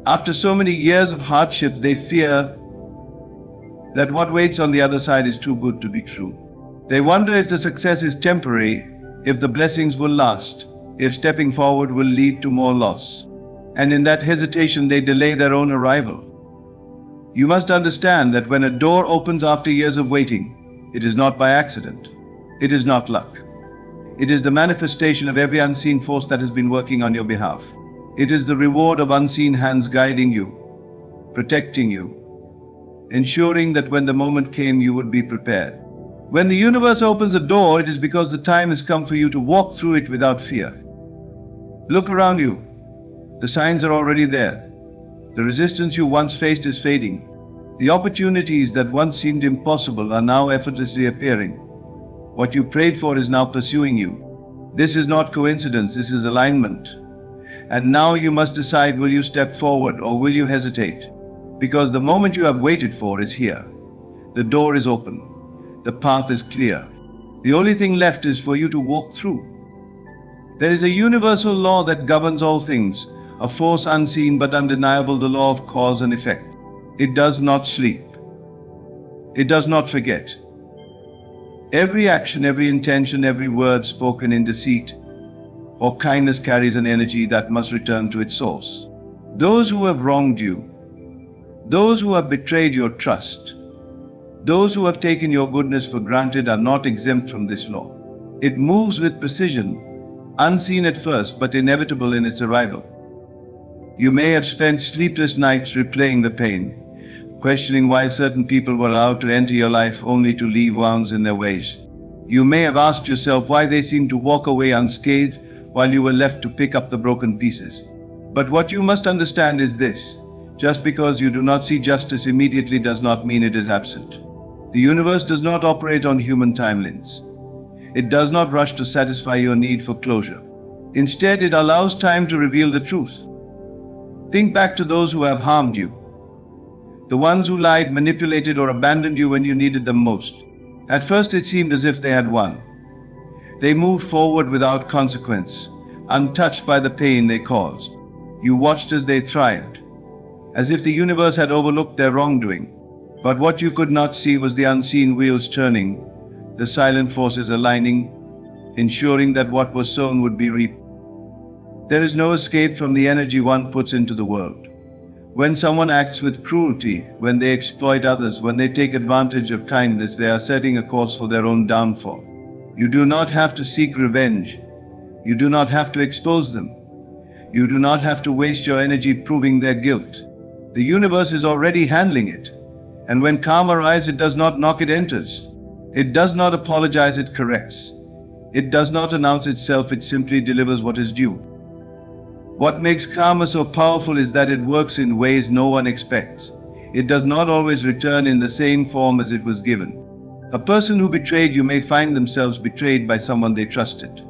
after so many years of hardship, they fear that what waits on the other side is too good to be true. They wonder if the success is temporary, if the blessings will last, if stepping forward will lead to more loss. And in that hesitation, they delay their own arrival. You must understand that when a door opens after years of waiting, it is not by accident. It is not luck. It is the manifestation of every unseen force that has been working on your behalf. It is the reward of unseen hands guiding you, protecting you, ensuring that when the moment came, you would be prepared. When the universe opens a door, it is because the time has come for you to walk through it without fear. Look around you. The signs are already there. The resistance you once faced is fading. The opportunities that once seemed impossible are now effortlessly appearing. What you prayed for is now pursuing you. This is not coincidence, this is alignment. And now you must decide, will you step forward or will you hesitate? Because the moment you have waited for is here. The door is open. The path is clear. The only thing left is for you to walk through. There is a universal law that governs all things, a force unseen but undeniable, the law of cause and effect. It does not sleep. It does not forget. Every action, every intention, every word spoken in deceit or kindness carries an energy that must return to its source. Those who have wronged you, those who have betrayed your trust, Those who have taken your goodness for granted are not exempt from this law. It moves with precision, unseen at first but inevitable in its arrival. You may have spent sleepless nights replaying the pain, questioning why certain people were allowed to enter your life only to leave wounds in their ways. You may have asked yourself why they seemed to walk away unscathed while you were left to pick up the broken pieces. But what you must understand is this: just because you do not see justice immediately does not mean it is absent. The universe does not operate on human timelines. It does not rush to satisfy your need for closure. Instead, it allows time to reveal the truth. Think back to those who have harmed you, the ones who lied, manipulated, or abandoned you when you needed them most. At first, it seemed as if they had won. They moved forward without consequence, untouched by the pain they caused. You watched as they thrived, as if the universe had overlooked their wrongdoing. But what you could not see was the unseen wheels turning, the silent forces aligning, ensuring that what was sown would be reaped. There is no escape from the energy one puts into the world. When someone acts with cruelty, when they exploit others, when they take advantage of kindness, they are setting a course for their own downfall. You do not have to seek revenge. You do not have to expose them. You do not have to waste your energy proving their guilt. The universe is already handling it. And when karma arrives, it does not knock, it enters. It does not apologize, it corrects. It does not announce itself, it simply delivers what is due. What makes karma so powerful is that it works in ways no one expects. It does not always return in the same form as it was given. A person who betrayed you may find themselves betrayed by someone they trusted.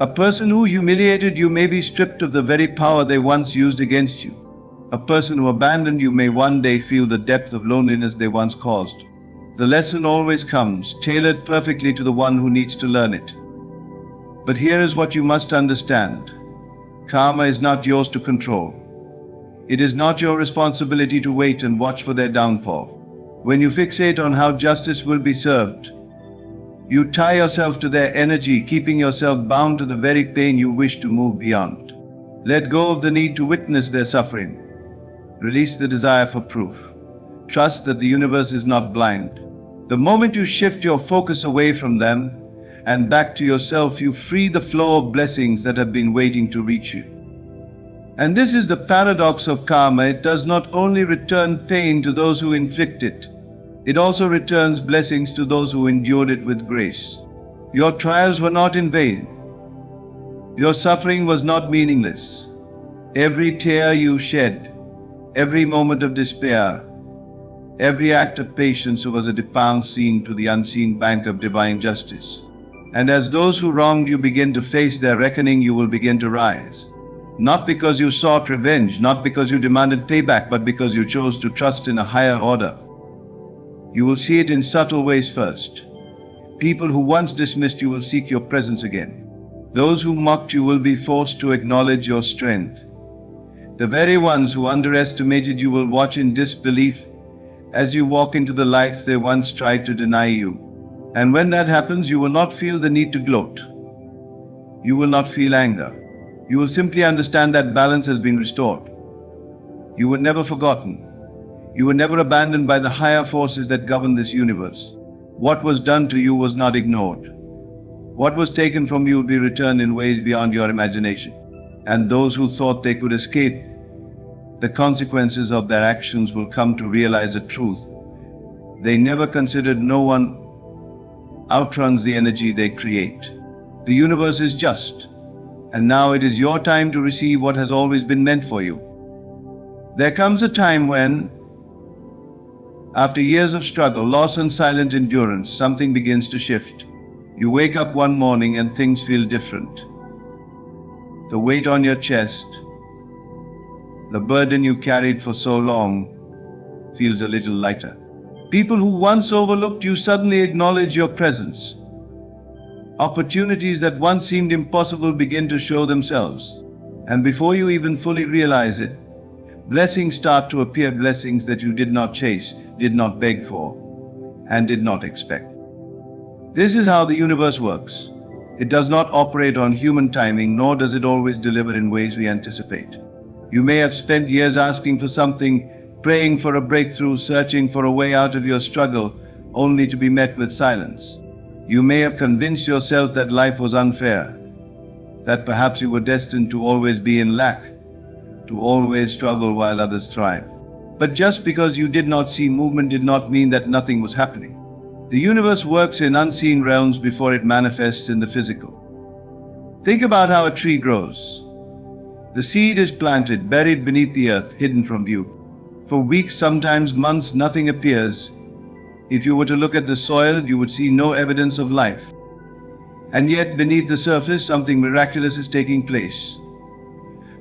A person who humiliated you may be stripped of the very power they once used against you. A person who abandoned you may one day feel the depth of loneliness they once caused. The lesson always comes, tailored perfectly to the one who needs to learn it. But here is what you must understand. Karma is not yours to control. It is not your responsibility to wait and watch for their downfall. When you fixate on how justice will be served, you tie yourself to their energy, keeping yourself bound to the very pain you wish to move beyond. Let go of the need to witness their suffering. Release the desire for proof. Trust that the universe is not blind. The moment you shift your focus away from them and back to yourself, you free the flow of blessings that have been waiting to reach you. And this is the paradox of karma. It does not only return pain to those who inflict it, it also returns blessings to those who endured it with grace. Your trials were not in vain. Your suffering was not meaningless. Every tear you shed, every moment of despair, every act of patience was a deposit to the unseen bank of divine justice. And as those who wronged you begin to face their reckoning, you will begin to rise. Not because you sought revenge, not because you demanded payback, but because you chose to trust in a higher order. You will see it in subtle ways first. People who once dismissed you will seek your presence again. Those who mocked you will be forced to acknowledge your strength. The very ones who underestimated you will watch in disbelief as you walk into the life they once tried to deny you. And when that happens, you will not feel the need to gloat. You will not feel anger. You will simply understand that balance has been restored. You were never forgotten. You were never abandoned by the higher forces that govern this universe. What was done to you was not ignored. What was taken from you will be returned in ways beyond your imagination. And those who thought they could escape the consequences of their actions will come to realize the truth. They never considered no one outruns the energy they create. The universe is just, and now it is your time to receive what has always been meant for you. There comes a time when, after years of struggle, loss, and silent endurance, something begins to shift. You wake up one morning and things feel different. The weight on your chest, the burden you carried for so long, feels a little lighter. People who once overlooked you suddenly acknowledge your presence. Opportunities that once seemed impossible begin to show themselves. And before you even fully realize it, blessings start to appear, blessings that you did not chase, did not beg for, and did not expect. This is how the universe works. It does not operate on human timing, nor does it always deliver in ways we anticipate. You may have spent years asking for something, praying for a breakthrough, searching for a way out of your struggle, only to be met with silence. You may have convinced yourself that life was unfair, that perhaps you were destined to always be in lack, to always struggle while others thrive. But just because you did not see movement did not mean that nothing was happening. The universe works in unseen realms before it manifests in the physical. Think about how a tree grows. The seed is planted, buried beneath the earth, hidden from view. For weeks, sometimes months, nothing appears. If you were to look at the soil, you would see no evidence of life. And yet, beneath the surface, something miraculous is taking place.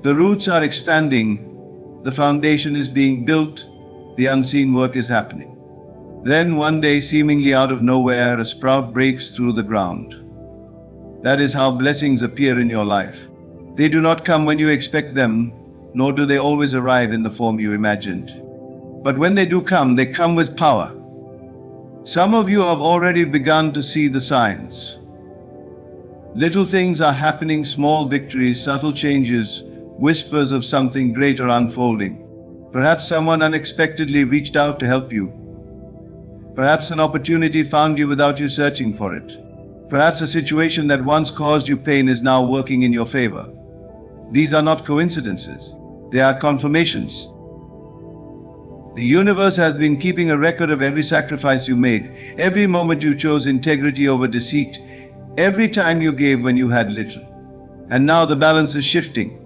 The roots are expanding, the foundation is being built, the unseen work is happening. Then one day, seemingly out of nowhere, a sprout breaks through the ground. That is how blessings appear in your life. They do not come when you expect them, nor do they always arrive in the form you imagined. But when they do come, they come with power. Some of you have already begun to see the signs. Little things are happening, small victories, subtle changes, whispers of something greater unfolding. Perhaps someone unexpectedly reached out to help you. Perhaps an opportunity found you without you searching for it. Perhaps a situation that once caused you pain is now working in your favor. These are not coincidences. They are confirmations. The universe has been keeping a record of every sacrifice you made, every moment you chose integrity over deceit, every time you gave when you had little. And now the balance is shifting.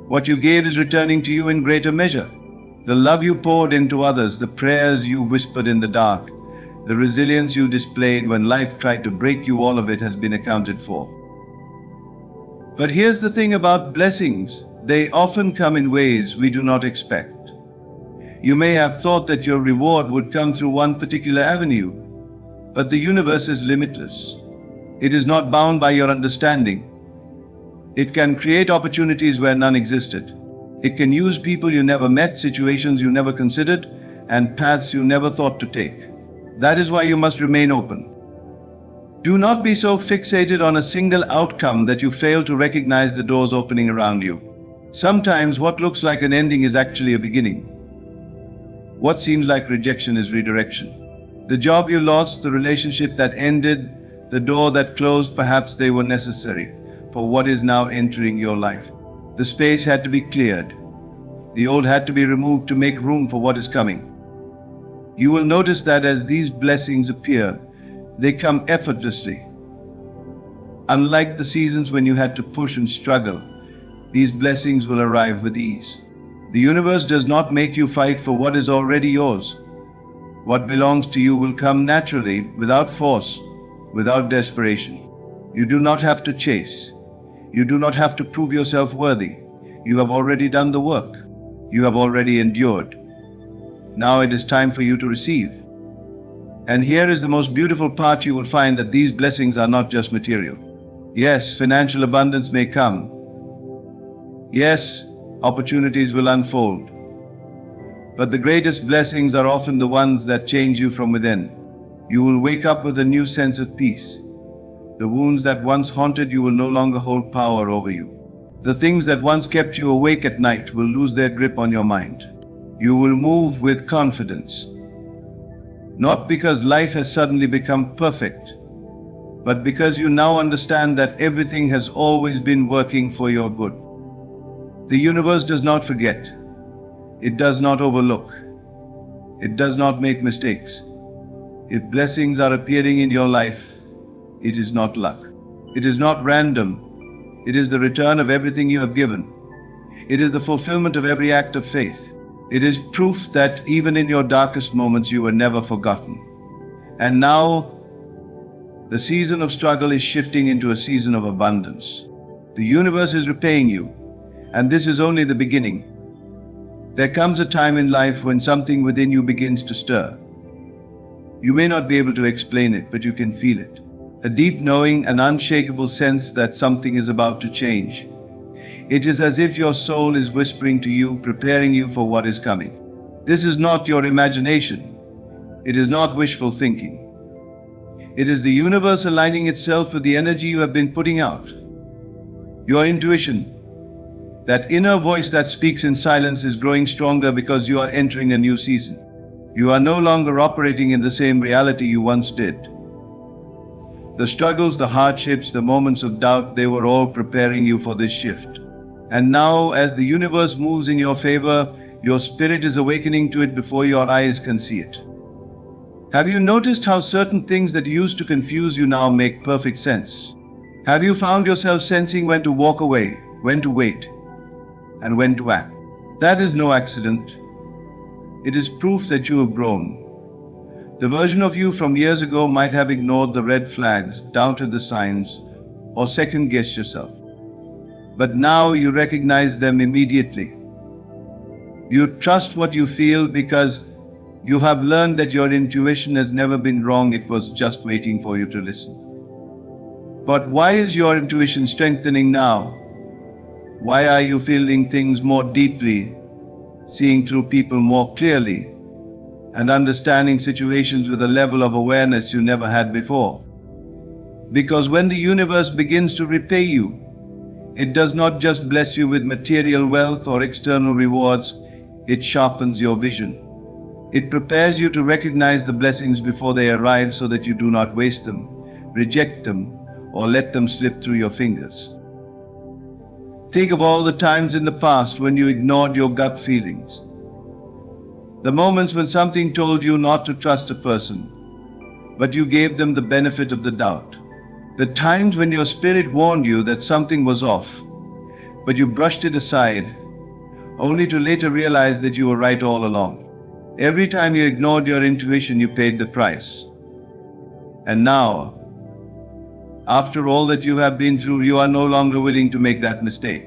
What you gave is returning to you in greater measure. The love you poured into others, the prayers you whispered in the dark, the resilience you displayed when life tried to break you, all of it has been accounted for. But here's the thing about blessings. They often come in ways we do not expect. You may have thought that your reward would come through one particular avenue, but the universe is limitless. It is not bound by your understanding. It can create opportunities where none existed. It can use people you never met, situations you never considered, and paths you never thought to take. That is why you must remain open. Do not be so fixated on a single outcome that you fail to recognize the doors opening around you. Sometimes what looks like an ending is actually a beginning. What seems like rejection is redirection. The job you lost, the relationship that ended, the door that closed, perhaps they were necessary for what is now entering your life. The space had to be cleared. The old had to be removed to make room for what is coming. You will notice that as these blessings appear, they come effortlessly. Unlike the seasons when you had to push and struggle, these blessings will arrive with ease. The universe does not make you fight for what is already yours. What belongs to you will come naturally, without force, without desperation. You do not have to chase. You do not have to prove yourself worthy. You have already done the work. You have already endured. Now it is time for you to receive. And here is the most beautiful part. You will find that these blessings are not just material. Yes, financial abundance may come. Yes, opportunities will unfold. But the greatest blessings are often the ones that change you from within. You will wake up with a new sense of peace. The wounds that once haunted you will no longer hold power over you. The things that once kept you awake at night will lose their grip on your mind. You will move with confidence. Not because life has suddenly become perfect, but because you now understand that everything has always been working for your good. The universe does not forget. It does not overlook. It does not make mistakes. If blessings are appearing in your life, it is not luck. It is not random. It is the return of everything you have given. It is the fulfillment of every act of faith. It is proof that even in your darkest moments you were never forgotten. And now, the season of struggle is shifting into a season of abundance. The universe is repaying you, and this is only the beginning. There comes a time in life when something within you begins to stir. You may not be able to explain it, but you can feel it. A deep knowing, an unshakable sense that something is about to change. It is as if your soul is whispering to you, preparing you for what is coming. This is not your imagination. It is not wishful thinking. It is the universe aligning itself with the energy you have been putting out. Your intuition, that inner voice that speaks in silence, is growing stronger because you are entering a new season. You are no longer operating in the same reality you once did. The struggles, the hardships, the moments of doubt, they were all preparing you for this shift. And now, as the universe moves in your favor, your spirit is awakening to it before your eyes can see it. Have you noticed how certain things that used to confuse you now make perfect sense? Have you found yourself sensing when to walk away, when to wait, and when to act? That is no accident. It is proof that you have grown. The version of you from years ago might have ignored the red flags, doubted the signs, or second-guessed yourself. But now you recognize them immediately. You trust what you feel because you have learned that your intuition has never been wrong, it was just waiting for you to listen. But why is your intuition strengthening now? Why are you feeling things more deeply, seeing through people more clearly, and understanding situations with a level of awareness you never had before? Because when the universe begins to repay you, it does not just bless you with material wealth or external rewards, it sharpens your vision. It prepares you to recognize the blessings before they arrive so that you do not waste them, reject them, or let them slip through your fingers. Think of all the times in the past when you ignored your gut feelings. The moments when something told you not to trust a person, but you gave them the benefit of the doubt. The times when your spirit warned you that something was off, but you brushed it aside, only to later realize that you were right all along. Every time you ignored your intuition, you paid the price. And now, after all that you have been through, you are no longer willing to make that mistake.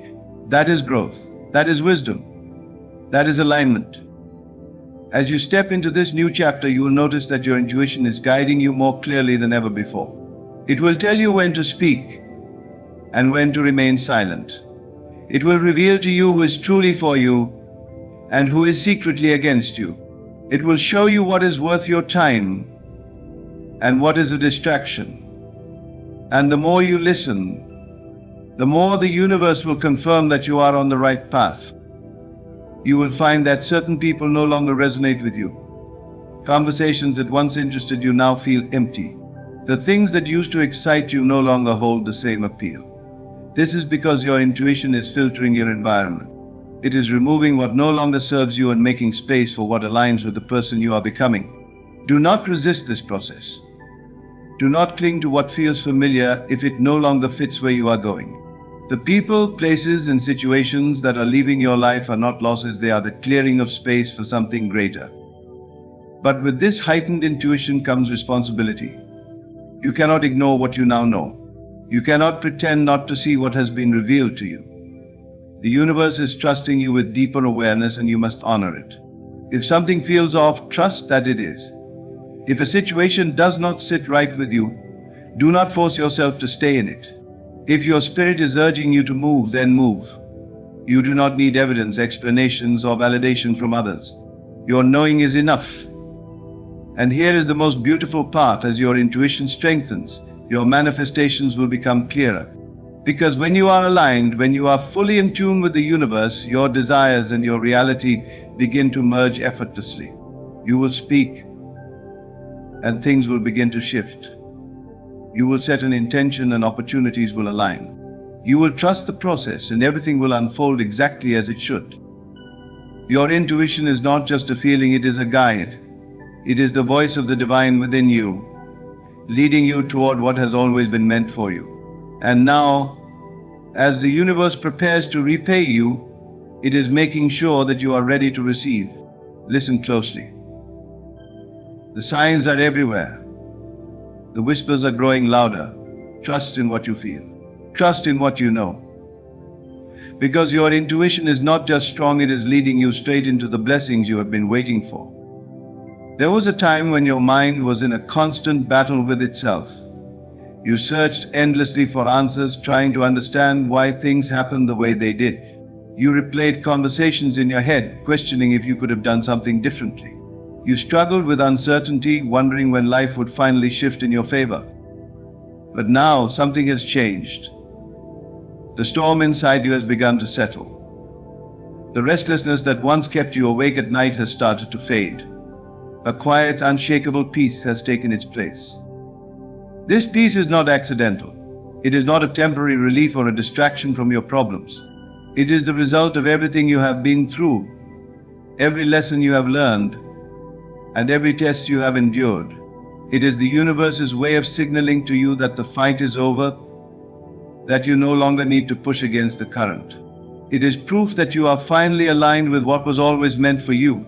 That is growth. That is wisdom. That is alignment. As you step into this new chapter, you will notice that your intuition is guiding you more clearly than ever before. It will tell you when to speak and when to remain silent. It will reveal to you who is truly for you and who is secretly against you. It will show you what is worth your time and what is a distraction. And the more you listen, the more the universe will confirm that you are on the right path. You will find that certain people no longer resonate with you. Conversations that once interested you now feel empty. The things that used to excite you no longer hold the same appeal. This is because your intuition is filtering your environment. It is removing what no longer serves you and making space for what aligns with the person you are becoming. Do not resist this process. Do not cling to what feels familiar if it no longer fits where you are going. The people, places, and situations that are leaving your life are not losses, they are the clearing of space for something greater. But with this heightened intuition comes responsibility. You cannot ignore what you now know. You cannot pretend not to see what has been revealed to you. The universe is trusting you with deeper awareness, and you must honor it. If something feels off, trust that it is. If a situation does not sit right with you, do not force yourself to stay in it. If your spirit is urging you to move, then move. You do not need evidence, explanations, or validation from others. Your knowing is enough. And here is the most beautiful part: as your intuition strengthens, your manifestations will become clearer. Because when you are aligned, when you are fully in tune with the universe, your desires and your reality begin to merge effortlessly. You will speak, and things will begin to shift. You will set an intention, and opportunities will align. You will trust the process, and everything will unfold exactly as it should. Your intuition is not just a feeling, it is a guide. It is the voice of the divine within you, leading you toward what has always been meant for you. And now, as the universe prepares to repay you, it is making sure that you are ready to receive. Listen closely. The signs are everywhere. The whispers are growing louder. Trust in what you feel. Trust in what you know. Because your intuition is not just strong, it is leading you straight into the blessings you have been waiting for. There was a time when your mind was in a constant battle with itself. You searched endlessly for answers, trying to understand why things happened the way they did. You replayed conversations in your head, questioning if you could have done something differently. You struggled with uncertainty, wondering when life would finally shift in your favor. But now something has changed. The storm inside you has begun to settle. The restlessness that once kept you awake at night has started to fade. A quiet, unshakable peace has taken its place. This peace is not accidental. It is not a temporary relief or a distraction from your problems. It is the result of everything you have been through, every lesson you have learned, and every test you have endured. It is the universe's way of signaling to you that the fight is over, that you no longer need to push against the current. It is proof that you are finally aligned with what was always meant for you.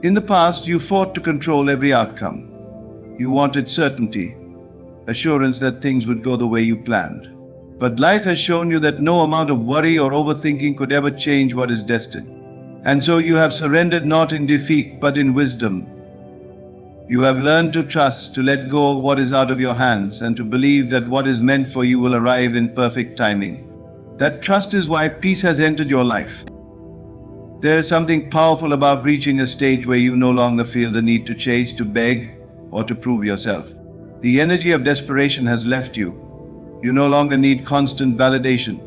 In the past, you fought to control every outcome. You wanted certainty, assurance that things would go the way you planned. But life has shown you that no amount of worry or overthinking could ever change what is destined. And so you have surrendered not in defeat, but in wisdom. You have learned to trust, to let go of what is out of your hands, and to believe that what is meant for you will arrive in perfect timing. That trust is why peace has entered your life. There is something powerful about reaching a stage where you no longer feel the need to chase, to beg, or to prove yourself. The energy of desperation has left you. You no longer need constant validation.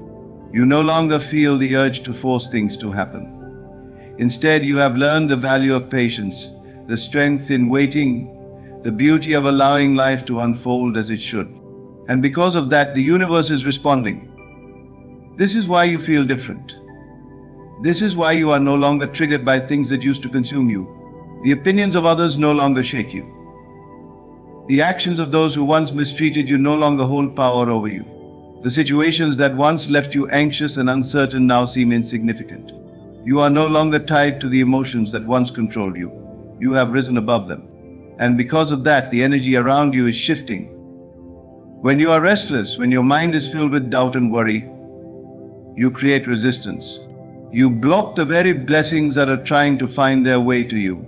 You no longer feel the urge to force things to happen. Instead, you have learned the value of patience, the strength in waiting, the beauty of allowing life to unfold as it should. And because of that, the universe is responding. This is why you feel different. This is why you are no longer triggered by things that used to consume you. The opinions of others no longer shake you. The actions of those who once mistreated you no longer hold power over you. The situations that once left you anxious and uncertain now seem insignificant. You are no longer tied to the emotions that once controlled you. You have risen above them. And because of that, the energy around you is shifting. When you are restless, when your mind is filled with doubt and worry, you create resistance. You block the very blessings that are trying to find their way to you.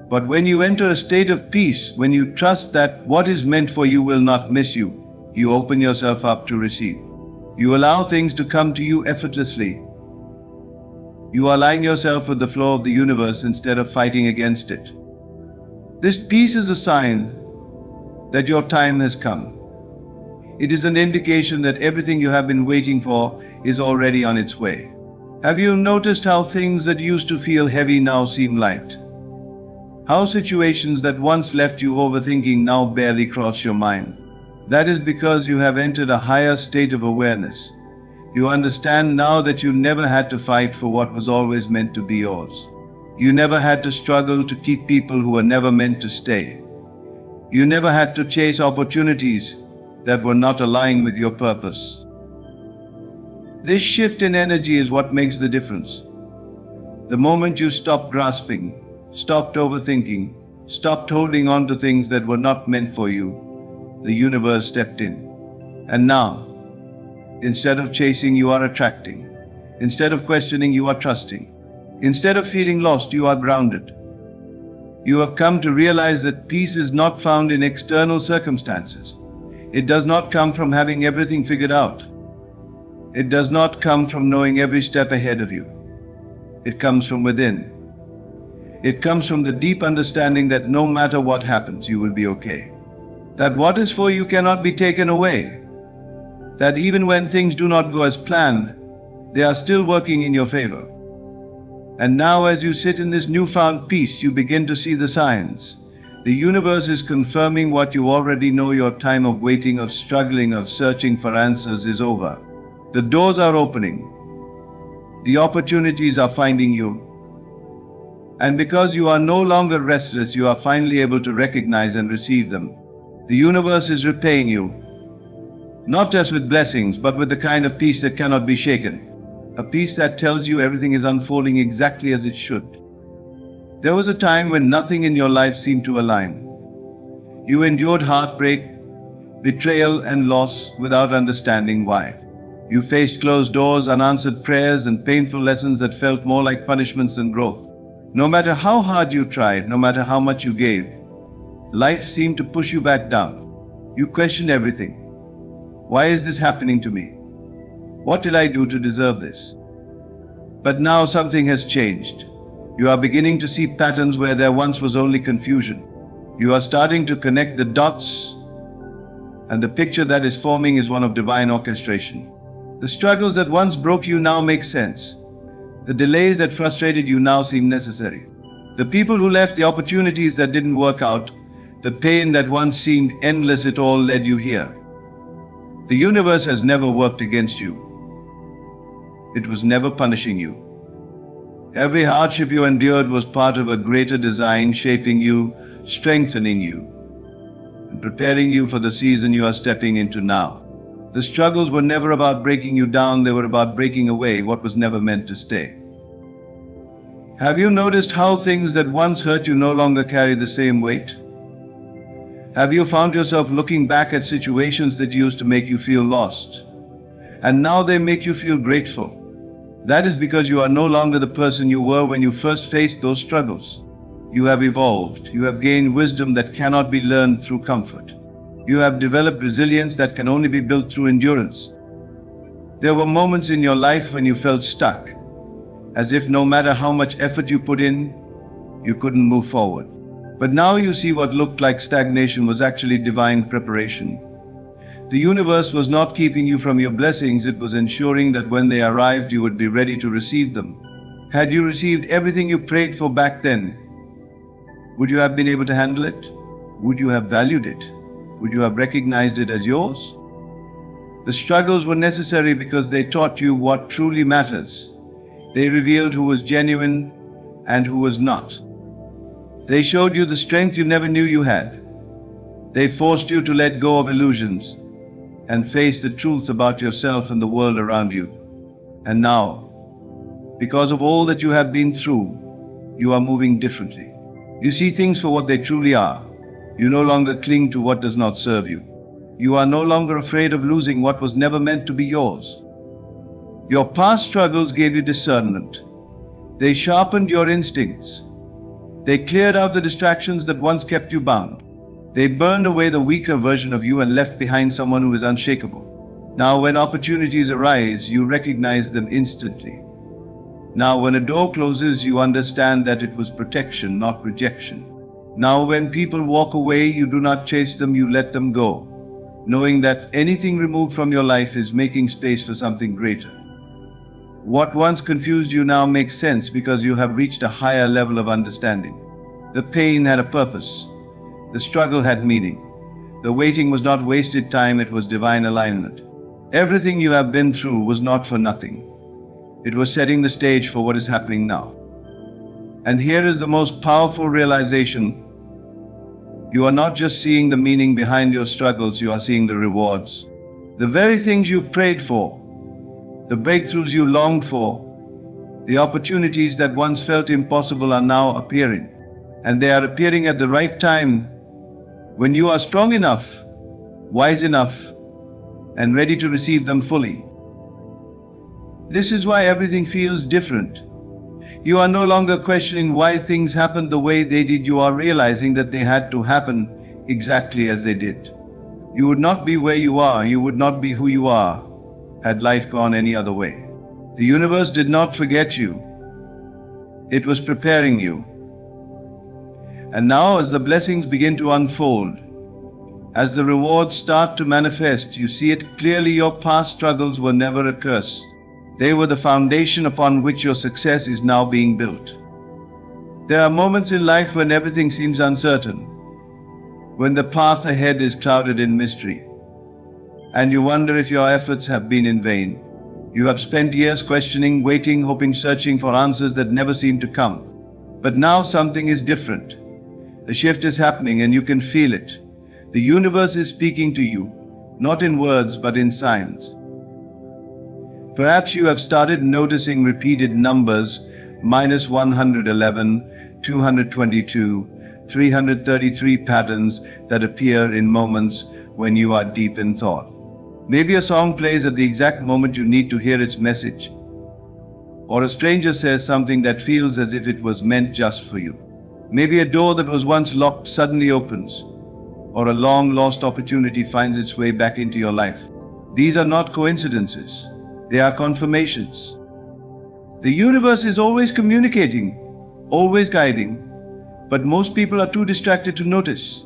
But when you enter a state of peace, when you trust that what is meant for you will not miss you, you open yourself up to receive. You allow things to come to you effortlessly. You align yourself with the flow of the universe instead of fighting against it. This peace is a sign that your time has come. It is an indication that everything you have been waiting for is already on its way. Have you noticed how things that used to feel heavy now seem light? How situations that once left you overthinking now barely cross your mind? That is because you have entered a higher state of awareness. You understand now that you never had to fight for what was always meant to be yours. You never had to struggle to keep people who were never meant to stay. You never had to chase opportunities that were not aligned with your purpose. This shift in energy is what makes the difference. The moment you stopped grasping, stopped overthinking, stopped holding on to things that were not meant for you, the universe stepped in. And now, instead of chasing, you are attracting. Instead of questioning, you are trusting. Instead of feeling lost, you are grounded. You have come to realize that peace is not found in external circumstances. It does not come from having everything figured out. It does not come from knowing every step ahead of you. It comes from within. It comes from the deep understanding that no matter what happens, you will be okay. That what is for you cannot be taken away. That even when things do not go as planned, they are still working in your favor. And now, as you sit in this newfound peace, you begin to see the signs. The universe is confirming what you already know. Your time of waiting, of struggling, of searching for answers is over. The doors are opening. The opportunities are finding you. And because you are no longer restless, you are finally able to recognize and receive them. The universe is repaying you, not just with blessings, but with the kind of peace that cannot be shaken. A peace that tells you everything is unfolding exactly as it should. There was a time when nothing in your life seemed to align. You endured heartbreak, betrayal, and loss without understanding why. You faced closed doors, unanswered prayers, and painful lessons that felt more like punishments than growth. No matter how hard you tried, no matter how much you gave, life seemed to push you back down. You questioned everything. Why is this happening to me? What did I do to deserve this? But now something has changed. You are beginning to see patterns where there once was only confusion. You are starting to connect the dots, and the picture that is forming is one of divine orchestration. The struggles that once broke you now make sense. The delays that frustrated you now seem necessary. The people who left, the opportunities that didn't work out, the pain that once seemed endless, it all led you here. The universe has never worked against you. It was never punishing you. Every hardship you endured was part of a greater design, shaping you, strengthening you, and preparing you for the season you are stepping into now. The struggles were never about breaking you down, they were about breaking away what was never meant to stay. Have you noticed how things that once hurt you no longer carry the same weight? Have you found yourself looking back at situations that used to make you feel lost, and now they make you feel grateful? That is because you are no longer the person you were when you first faced those struggles. You have evolved. You have gained wisdom that cannot be learned through comfort. You have developed resilience that can only be built through endurance. There were moments in your life when you felt stuck, as if no matter how much effort you put in, you couldn't move forward. But now you see what looked like stagnation was actually divine preparation. The universe was not keeping you from your blessings, it was ensuring that when they arrived, you would be ready to receive them. Had you received everything you prayed for back then, would you have been able to handle it? Would you have valued it? Would you have recognized it as yours? The struggles were necessary because they taught you what truly matters. They revealed who was genuine and who was not. They showed you the strength you never knew you had. They forced you to let go of illusions and face the truth about yourself and the world around you. And now, because of all that you have been through, you are moving differently. You see things for what they truly are. You no longer cling to what does not serve you. You are no longer afraid of losing what was never meant to be yours. Your past struggles gave you discernment. They sharpened your instincts. They cleared out the distractions that once kept you bound. They burned away the weaker version of you and left behind someone who is unshakable. Now, when opportunities arise, you recognize them instantly. Now, when a door closes, you understand that it was protection, not rejection. Now, when people walk away, you do not chase them, you let them go, knowing that anything removed from your life is making space for something greater. What once confused you now makes sense because you have reached a higher level of understanding. The pain had a purpose. The struggle had meaning. The waiting was not wasted time, it was divine alignment. Everything you have been through was not for nothing. It was setting the stage for what is happening now. And here is the most powerful realization. You are not just seeing the meaning behind your struggles, you are seeing the rewards. The very things you prayed for, the breakthroughs you longed for, the opportunities that once felt impossible are now appearing. And they are appearing at the right time, when you are strong enough, wise enough, and ready to receive them fully. This is why everything feels different. You are no longer questioning why things happened the way they did. You are realizing that they had to happen exactly as they did. You would not be where you are, you would not be who you are, had life gone any other way. The universe did not forget you. It was preparing you. And now, as the blessings begin to unfold, as the rewards start to manifest, you see it clearly. Your past struggles were never a curse. They were the foundation upon which your success is now being built. There are moments in life when everything seems uncertain, when the path ahead is clouded in mystery, and you wonder if your efforts have been in vain. You have spent years questioning, waiting, hoping, searching for answers that never seem to come. But now something is different. The shift is happening and you can feel it. The universe is speaking to you, not in words but in signs. Perhaps you have started noticing repeated numbers, -111, 222, 333 patterns that appear in moments when you are deep in thought. Maybe a song plays at the exact moment you need to hear its message, or a stranger says something that feels as if it was meant just for you. Maybe a door that was once locked suddenly opens, or a long-lost opportunity finds its way back into your life. These are not coincidences. They are confirmations. The universe is always communicating, always guiding, but most people are too distracted to notice.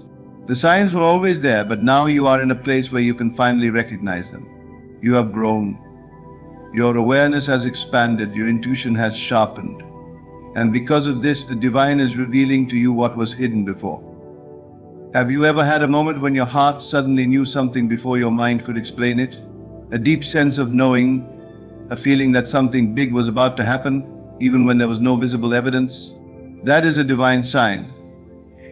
The signs were always there, but now you are in a place where you can finally recognize them. You have grown. Your awareness has expanded, your intuition has sharpened. And because of this, the divine is revealing to you what was hidden before. Have you ever had a moment when your heart suddenly knew something before your mind could explain it? A deep sense of knowing, a feeling that something big was about to happen, even when there was no visible evidence? That is a divine sign.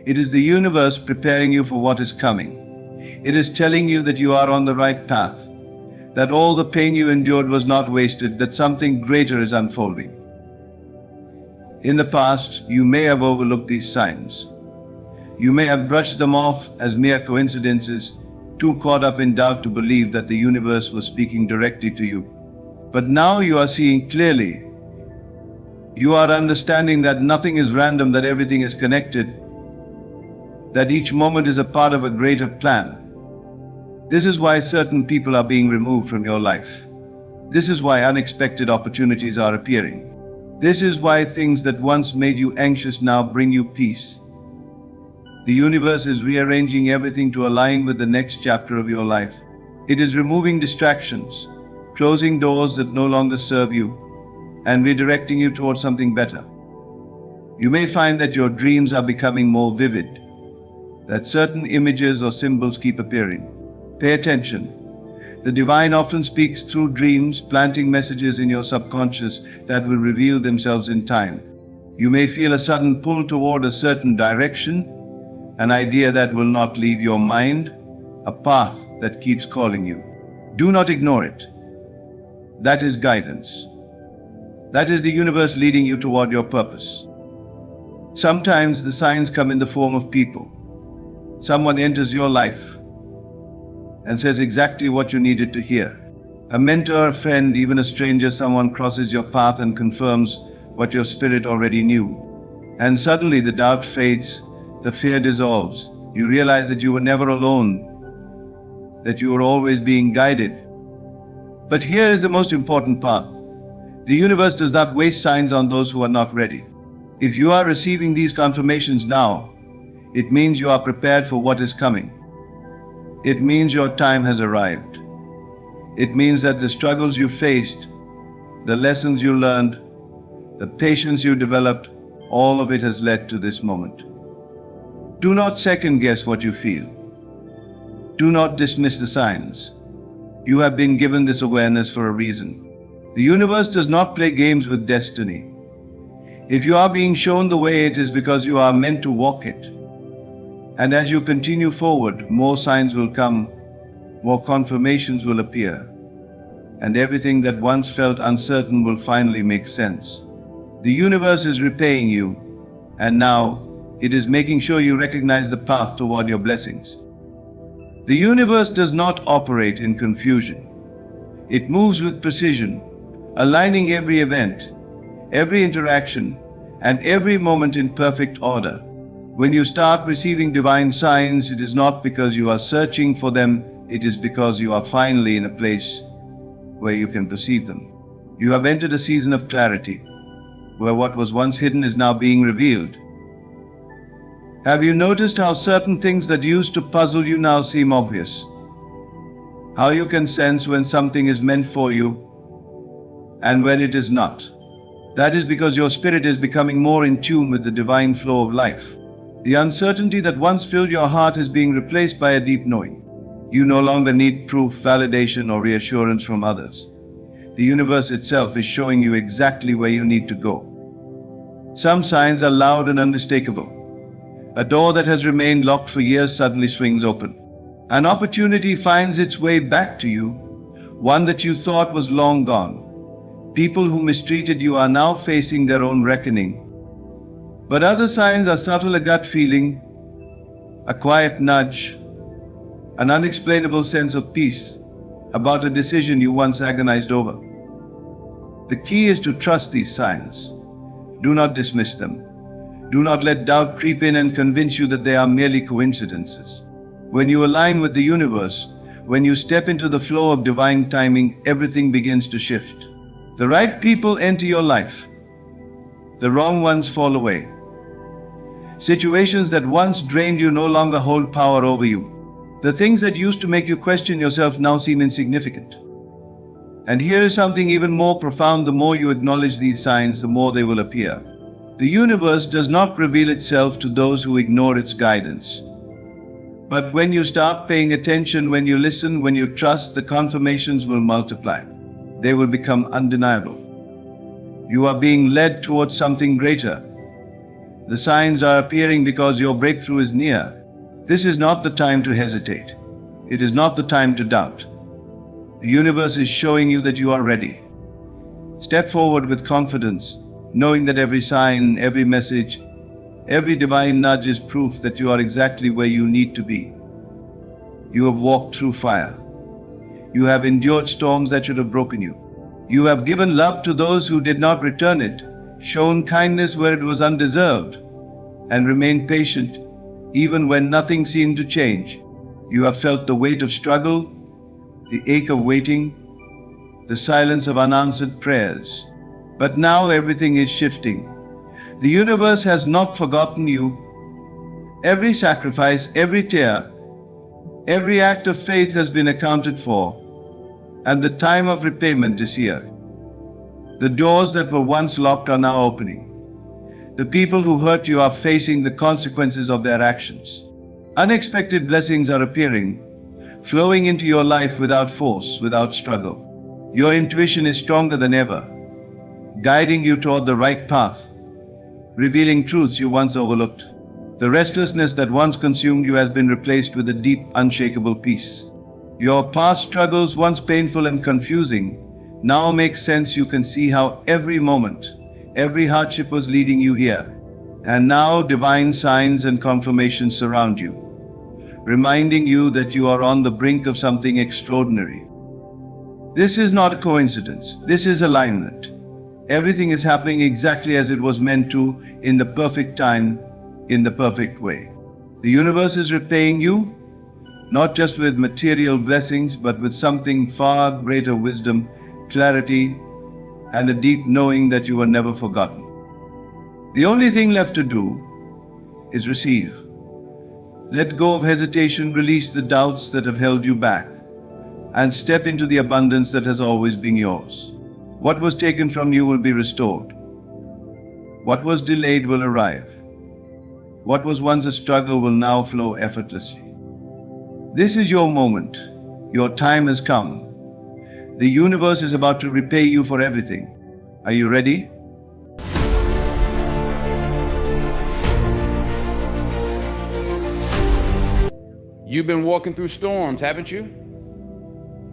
It is the universe preparing you for what is coming. It is telling you that you are on the right path, that all the pain you endured was not wasted, that something greater is unfolding. In the past, you may have overlooked these signs. You may have brushed them off as mere coincidences, too caught up in doubt to believe that the universe was speaking directly to you. But now you are seeing clearly. You are understanding that nothing is random, that everything is connected, that each moment is a part of a greater plan. This is why certain people are being removed from your life. This is why unexpected opportunities are appearing. This is why things that once made you anxious now bring you peace. The universe is rearranging everything to align with the next chapter of your life. It is removing distractions, closing doors that no longer serve you, and redirecting you towards something better. You may find that your dreams are becoming more vivid, that certain images or symbols keep appearing. Pay attention. The divine often speaks through dreams, planting messages in your subconscious that will reveal themselves in time. You may feel a sudden pull toward a certain direction, an idea that will not leave your mind, a path that keeps calling you. Do not ignore it. That is guidance. That is the universe leading you toward your purpose. Sometimes the signs come in the form of people. Someone enters your life and says exactly what you needed to hear. A mentor, a friend, even a stranger, someone crosses your path and confirms what your spirit already knew. And suddenly the doubt fades, the fear dissolves. You realize that you were never alone, that you were always being guided. But here is the most important part. The universe does not waste signs on those who are not ready. If you are receiving these confirmations now, it means you are prepared for what is coming. It means your time has arrived. It means that the struggles you faced, the lessons you learned, the patience you developed, all of it has led to this moment. Do not second guess what you feel. Do not dismiss the signs. You have been given this awareness for a reason. The universe does not play games with destiny. If you are being shown the way, it is because you are meant to walk it. And as you continue forward, more signs will come, more confirmations will appear, and everything that once felt uncertain will finally make sense. The universe is repaying you, and now it is making sure you recognize the path toward your blessings. The universe does not operate in confusion. It moves with precision, aligning every event, every interaction, and every moment in perfect order. When you start receiving divine signs, it is not because you are searching for them, it is because you are finally in a place where you can perceive them. You have entered a season of clarity, where what was once hidden is now being revealed. Have you noticed how certain things that used to puzzle you now seem obvious? How you can sense when something is meant for you and when it is not? That is because your spirit is becoming more in tune with the divine flow of life. The uncertainty that once filled your heart is being replaced by a deep knowing. You no longer need proof, validation, or reassurance from others. The universe itself is showing you exactly where you need to go. Some signs are loud and unmistakable. A door that has remained locked for years suddenly swings open. An opportunity finds its way back to you, one that you thought was long gone. People who mistreated you are now facing their own reckoning. But other signs are subtle, a gut feeling, a quiet nudge, an unexplainable sense of peace about a decision you once agonized over. The key is to trust these signs. Do not dismiss them. Do not let doubt creep in and convince you that they are merely coincidences. When you align with the universe, when you step into the flow of divine timing, everything begins to shift. The right people enter your life. The wrong ones fall away. Situations that once drained you no longer hold power over you. The things that used to make you question yourself now seem insignificant. And here is something even more profound. The more you acknowledge these signs, the more they will appear. The universe does not reveal itself to those who ignore its guidance. But when you start paying attention, when you listen, when you trust, the confirmations will multiply. They will become undeniable. You are being led towards something greater. The signs are appearing because your breakthrough is near. This is not the time to hesitate. It is not the time to doubt. The universe is showing you that you are ready. Step forward with confidence, knowing that every sign, every message, every divine nudge is proof that you are exactly where you need to be. You have walked through fire. You have endured storms that should have broken you. You have given love to those who did not return it, shown kindness where it was undeserved, and remained patient even when nothing seemed to change. You have felt the weight of struggle, the ache of waiting, the silence of unanswered prayers. But now everything is shifting. The universe has not forgotten you. Every sacrifice, every tear, every act of faith has been accounted for, and the time of repayment is here. The doors that were once locked are now opening. The people who hurt you are facing the consequences of their actions. Unexpected blessings are appearing, flowing into your life without force, without struggle. Your intuition is stronger than ever, guiding you toward the right path, revealing truths you once overlooked. The restlessness that once consumed you has been replaced with a deep, unshakable peace. Your past struggles, once painful and confusing, now make sense. You can see how every moment, every hardship was leading you here. And now divine signs and confirmations surround you, reminding you that you are on the brink of something extraordinary. This is not a coincidence. This is alignment. Everything is happening exactly as it was meant to, in the perfect time, in the perfect way. The universe is repaying you, not just with material blessings, but with something far greater: wisdom, clarity, and a deep knowing that you were never forgotten. The only thing left to do is receive. Let go of hesitation, release the doubts that have held you back, and step into the abundance that has always been yours. What was taken from you will be restored. What was delayed will arrive. What was once a struggle will now flow effortlessly. This is your moment. Your time has come. The universe is about to repay you for everything. Are you ready? You've been walking through storms, haven't you?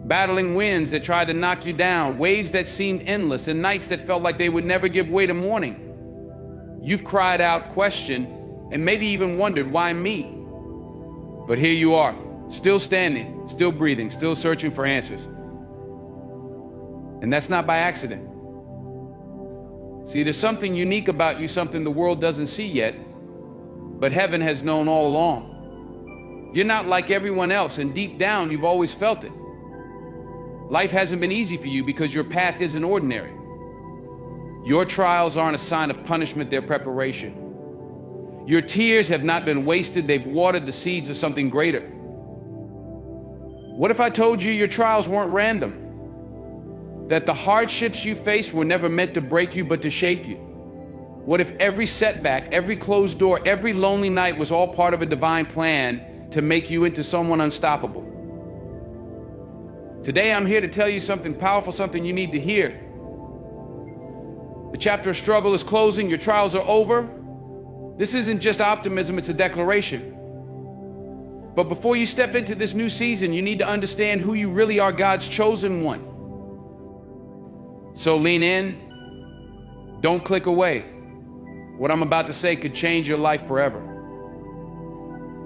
Battling winds that tried to knock you down, waves that seemed endless, and nights that felt like they would never give way to morning. You've cried out, questioned, and maybe even wondered, why me? But here you are, still standing, still breathing, still searching for answers. And that's not by accident. See, there's something unique about you, something the world doesn't see yet, but heaven has known all along. You're not like everyone else, and deep down, you've always felt it. Life hasn't been easy for you because your path isn't ordinary. Your trials aren't a sign of punishment, they're preparation. Your tears have not been wasted, they've watered the seeds of something greater. What if I told you your trials weren't random? That the hardships you faced were never meant to break you, but to shape you? What if every setback, every closed door, every lonely night was all part of a divine plan to make you into someone unstoppable? Today I'm here to tell you something powerful, something you need to hear. The chapter of struggle is closing, your trials are over. This isn't just optimism, it's a declaration. But before you step into this new season, you need to understand who you really are, God's chosen one. So lean in, don't click away. What I'm about to say could change your life forever.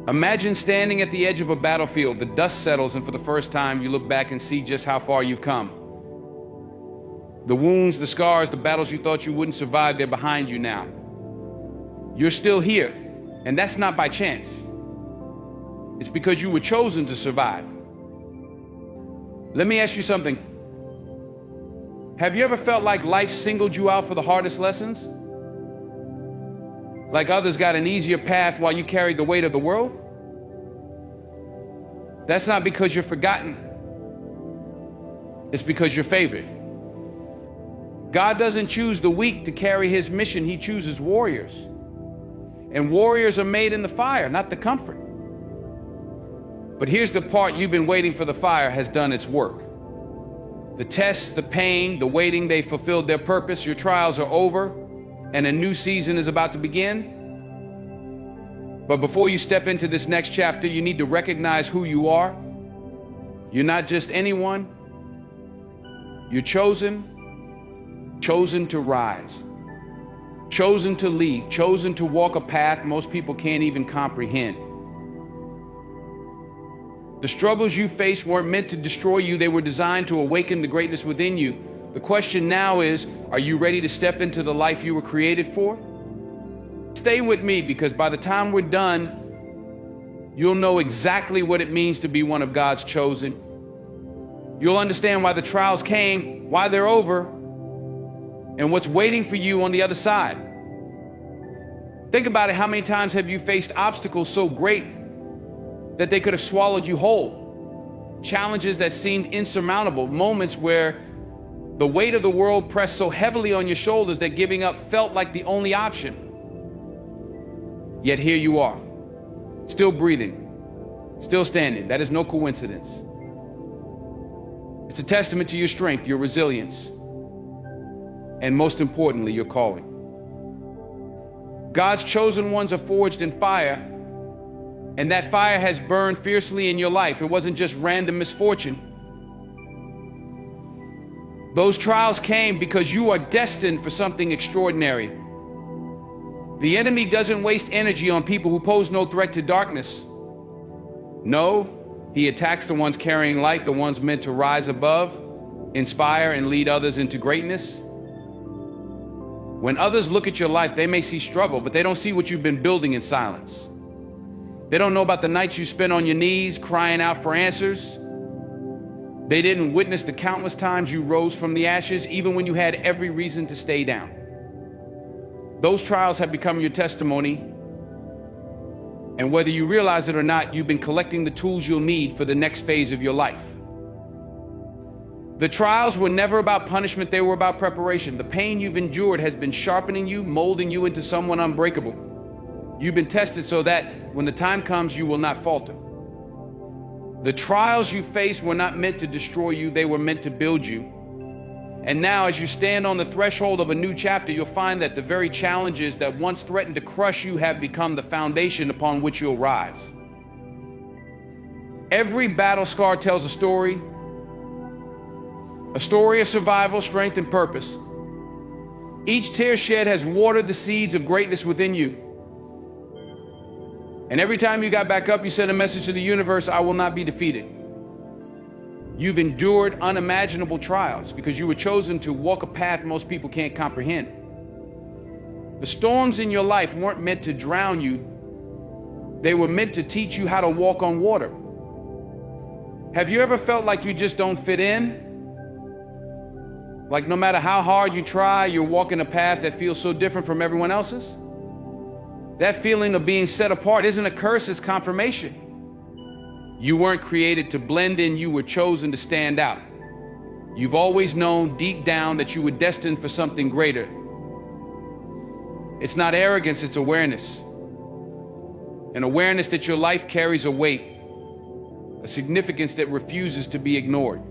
Imagine standing at the edge of a battlefield, the dust settles, and for the first time you look back and see just how far you've come. The wounds, the scars, the battles you thought you wouldn't survive, they're behind you now. You're still here, and that's not by chance. It's because you were chosen to survive. Let me ask you something. Have you ever felt like life singled you out for the hardest lessons? Like others got an easier path while you carried the weight of the world? That's not because you're forgotten. It's because you're favored. God doesn't choose the weak to carry his mission. He chooses warriors. And warriors are made in the fire, not the comfort. But here's the part you've been waiting for. The fire has done its work. The tests, the pain, the waiting, they fulfilled their purpose. Your trials are over, and a new season is about to begin. But before you step into this next chapter, you need to recognize who you are. You're not just anyone. You're chosen to rise, chosen to lead, chosen to walk a path most people can't even comprehend. The struggles you face weren't meant to destroy you. They were designed to awaken the greatness within you. The question now is, are you ready to step into the life you were created for? Stay with me, because by the time we're done, you'll know exactly what it means to be one of God's chosen. You'll understand why the trials came, why they're over, and what's waiting for you on the other side. Think about it. How many times have you faced obstacles so great that they could have swallowed you whole? Challenges that seemed insurmountable, moments where the weight of the world pressed so heavily on your shoulders that giving up felt like the only option. Yet here you are, still breathing, still standing. That is no coincidence. It's a testament to your strength, your resilience, and most importantly, your calling. God's chosen ones are forged in fire, and that fire has burned fiercely in your life. It wasn't just random misfortune. Those trials came because you are destined for something extraordinary. The enemy doesn't waste energy on people who pose no threat to darkness. No, he attacks the ones carrying light, the ones meant to rise above, inspire, and lead others into greatness. When others look at your life, they may see struggle, but they don't see what you've been building in silence. They don't know about the nights you spent on your knees crying out for answers. They didn't witness the countless times you rose from the ashes, even when you had every reason to stay down. Those trials have become your testimony, and whether you realize it or not, you've been collecting the tools you'll need for the next phase of your life. The trials were never about punishment, they were about preparation. The pain you've endured has been sharpening you, molding you into someone unbreakable. You've been tested so that when the time comes, you will not falter. The trials you face were not meant to destroy you, they were meant to build you. And now, as you stand on the threshold of a new chapter, you'll find that the very challenges that once threatened to crush you have become the foundation upon which you'll rise. Every battle scar tells a story of survival, strength, and purpose. Each tear shed has watered the seeds of greatness within you. And every time you got back up, you sent a message to the universe: I will not be defeated. You've endured unimaginable trials because you were chosen to walk a path most people can't comprehend. The storms in your life weren't meant to drown you. They were meant to teach you how to walk on water. Have you ever felt like you just don't fit in? Like no matter how hard you try, you're walking a path that feels so different from everyone else's? That feeling of being set apart isn't a curse, it's confirmation. You weren't created to blend in, you were chosen to stand out. You've always known deep down that you were destined for something greater. It's not arrogance, it's awareness. An awareness that your life carries a weight, a significance that refuses to be ignored.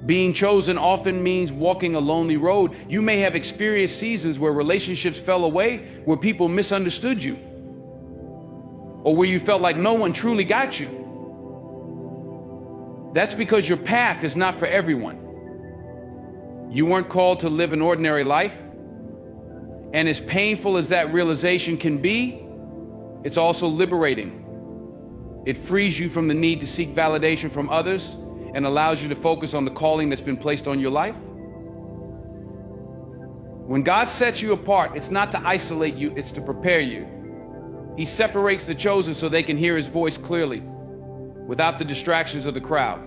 Being chosen often means walking a lonely road. You may have experienced seasons where relationships fell away, where people misunderstood you, or where you felt like no one truly got you. That's because your path is not for everyone. You weren't called to live an ordinary life. And as painful as that realization can be, it's also liberating. It frees you from the need to seek validation from others and allows you to focus on the calling that's been placed on your life. When God sets you apart, it's not to isolate you, it's to prepare you. He separates the chosen so they can hear his voice clearly, without the distractions of the crowd.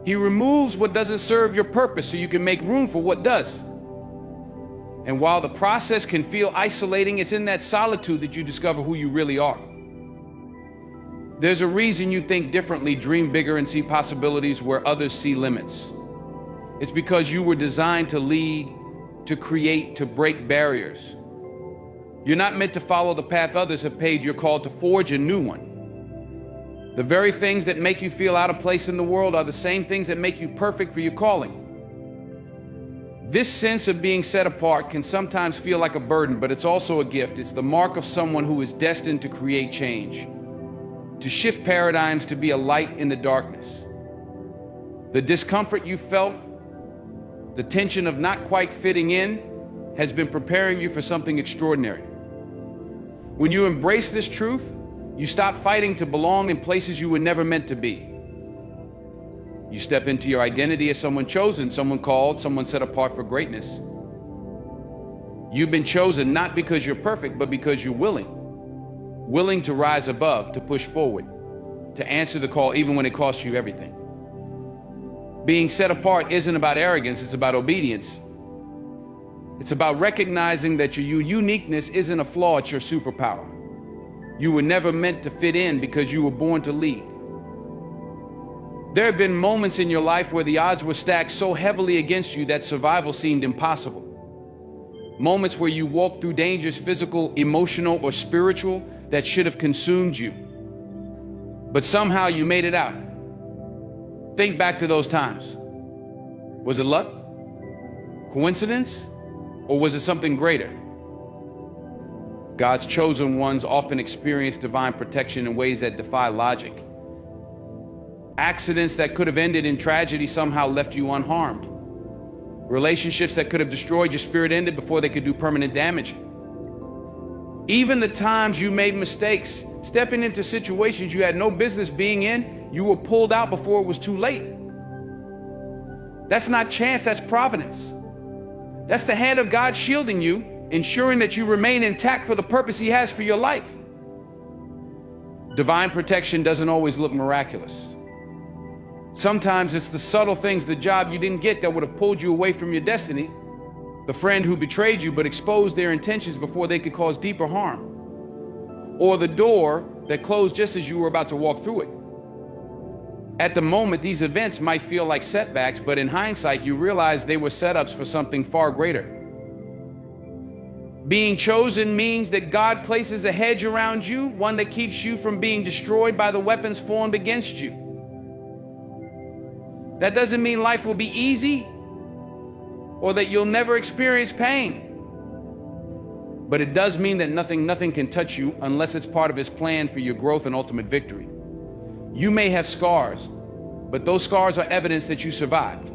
He removes what doesn't serve your purpose so you can make room for what does. And while the process can feel isolating, it's in that solitude that you discover who you really are. There's a reason you think differently, dream bigger, and see possibilities where others see limits. It's because you were designed to lead, to create, to break barriers. You're not meant to follow the path others have paved. You're called to forge a new one. The very things that make you feel out of place in the world are the same things that make you perfect for your calling. This sense of being set apart can sometimes feel like a burden, but it's also a gift. It's the mark of someone who is destined to create change, to shift paradigms, to be a light in the darkness. The discomfort you felt, the tension of not quite fitting in, has been preparing you for something extraordinary. When you embrace this truth, you stop fighting to belong in places you were never meant to be. You step into your identity as someone chosen, someone called, someone set apart for greatness. You've been chosen not because you're perfect, but because you're willing to rise above, to push forward, to answer the call even when it costs you everything. Being set apart isn't about arrogance, it's about obedience. It's about recognizing that your uniqueness isn't a flaw, it's your superpower. You were never meant to fit in because you were born to lead. There have been moments in your life where the odds were stacked so heavily against you that survival seemed impossible. Moments where you walked through dangers, physical, emotional, or spiritual, that should have consumed you. But somehow you made it out. Think back to those times. Was it luck? Coincidence? Or was it something greater? God's chosen ones often experience divine protection in ways that defy logic. Accidents that could have ended in tragedy somehow left you unharmed. Relationships that could have destroyed your spirit ended before they could do permanent damage. Even the times you made mistakes, stepping into situations you had no business being in, you were pulled out before it was too late. That's not chance, that's providence. That's the hand of God shielding you, ensuring that you remain intact for the purpose He has for your life. Divine protection doesn't always look miraculous. Sometimes it's the subtle things, the job you didn't get that would have pulled you away from your destiny, the friend who betrayed you but exposed their intentions before they could cause deeper harm, or the door that closed just as you were about to walk through it. At the moment, these events might feel like setbacks, but in hindsight, you realize they were setups for something far greater. Being chosen means that God places a hedge around you, one that keeps you from being destroyed by the weapons formed against you. That doesn't mean life will be easy or that you'll never experience pain. But it does mean that nothing can touch you unless it's part of His plan for your growth and ultimate victory. You may have scars, but those scars are evidence that you survived.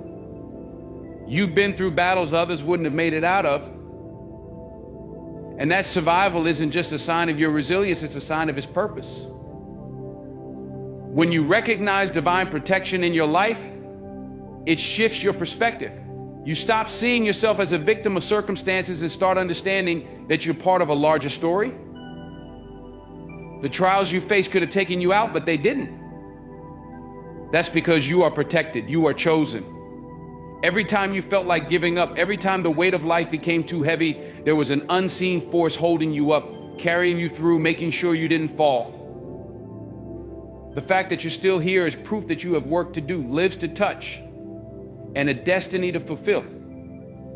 You've been through battles others wouldn't have made it out of. And that survival isn't just a sign of your resilience, it's a sign of His purpose. When you recognize divine protection in your life, it shifts your perspective. You stop seeing yourself as a victim of circumstances and start understanding that you're part of a larger story. The trials you faced could have taken you out, but they didn't. That's because you are protected, you are chosen. Every time you felt like giving up, every time the weight of life became too heavy, there was an unseen force holding you up, carrying you through, making sure you didn't fall. The fact that you're still here is proof that you have work to do, lives to touch, and a destiny to fulfill.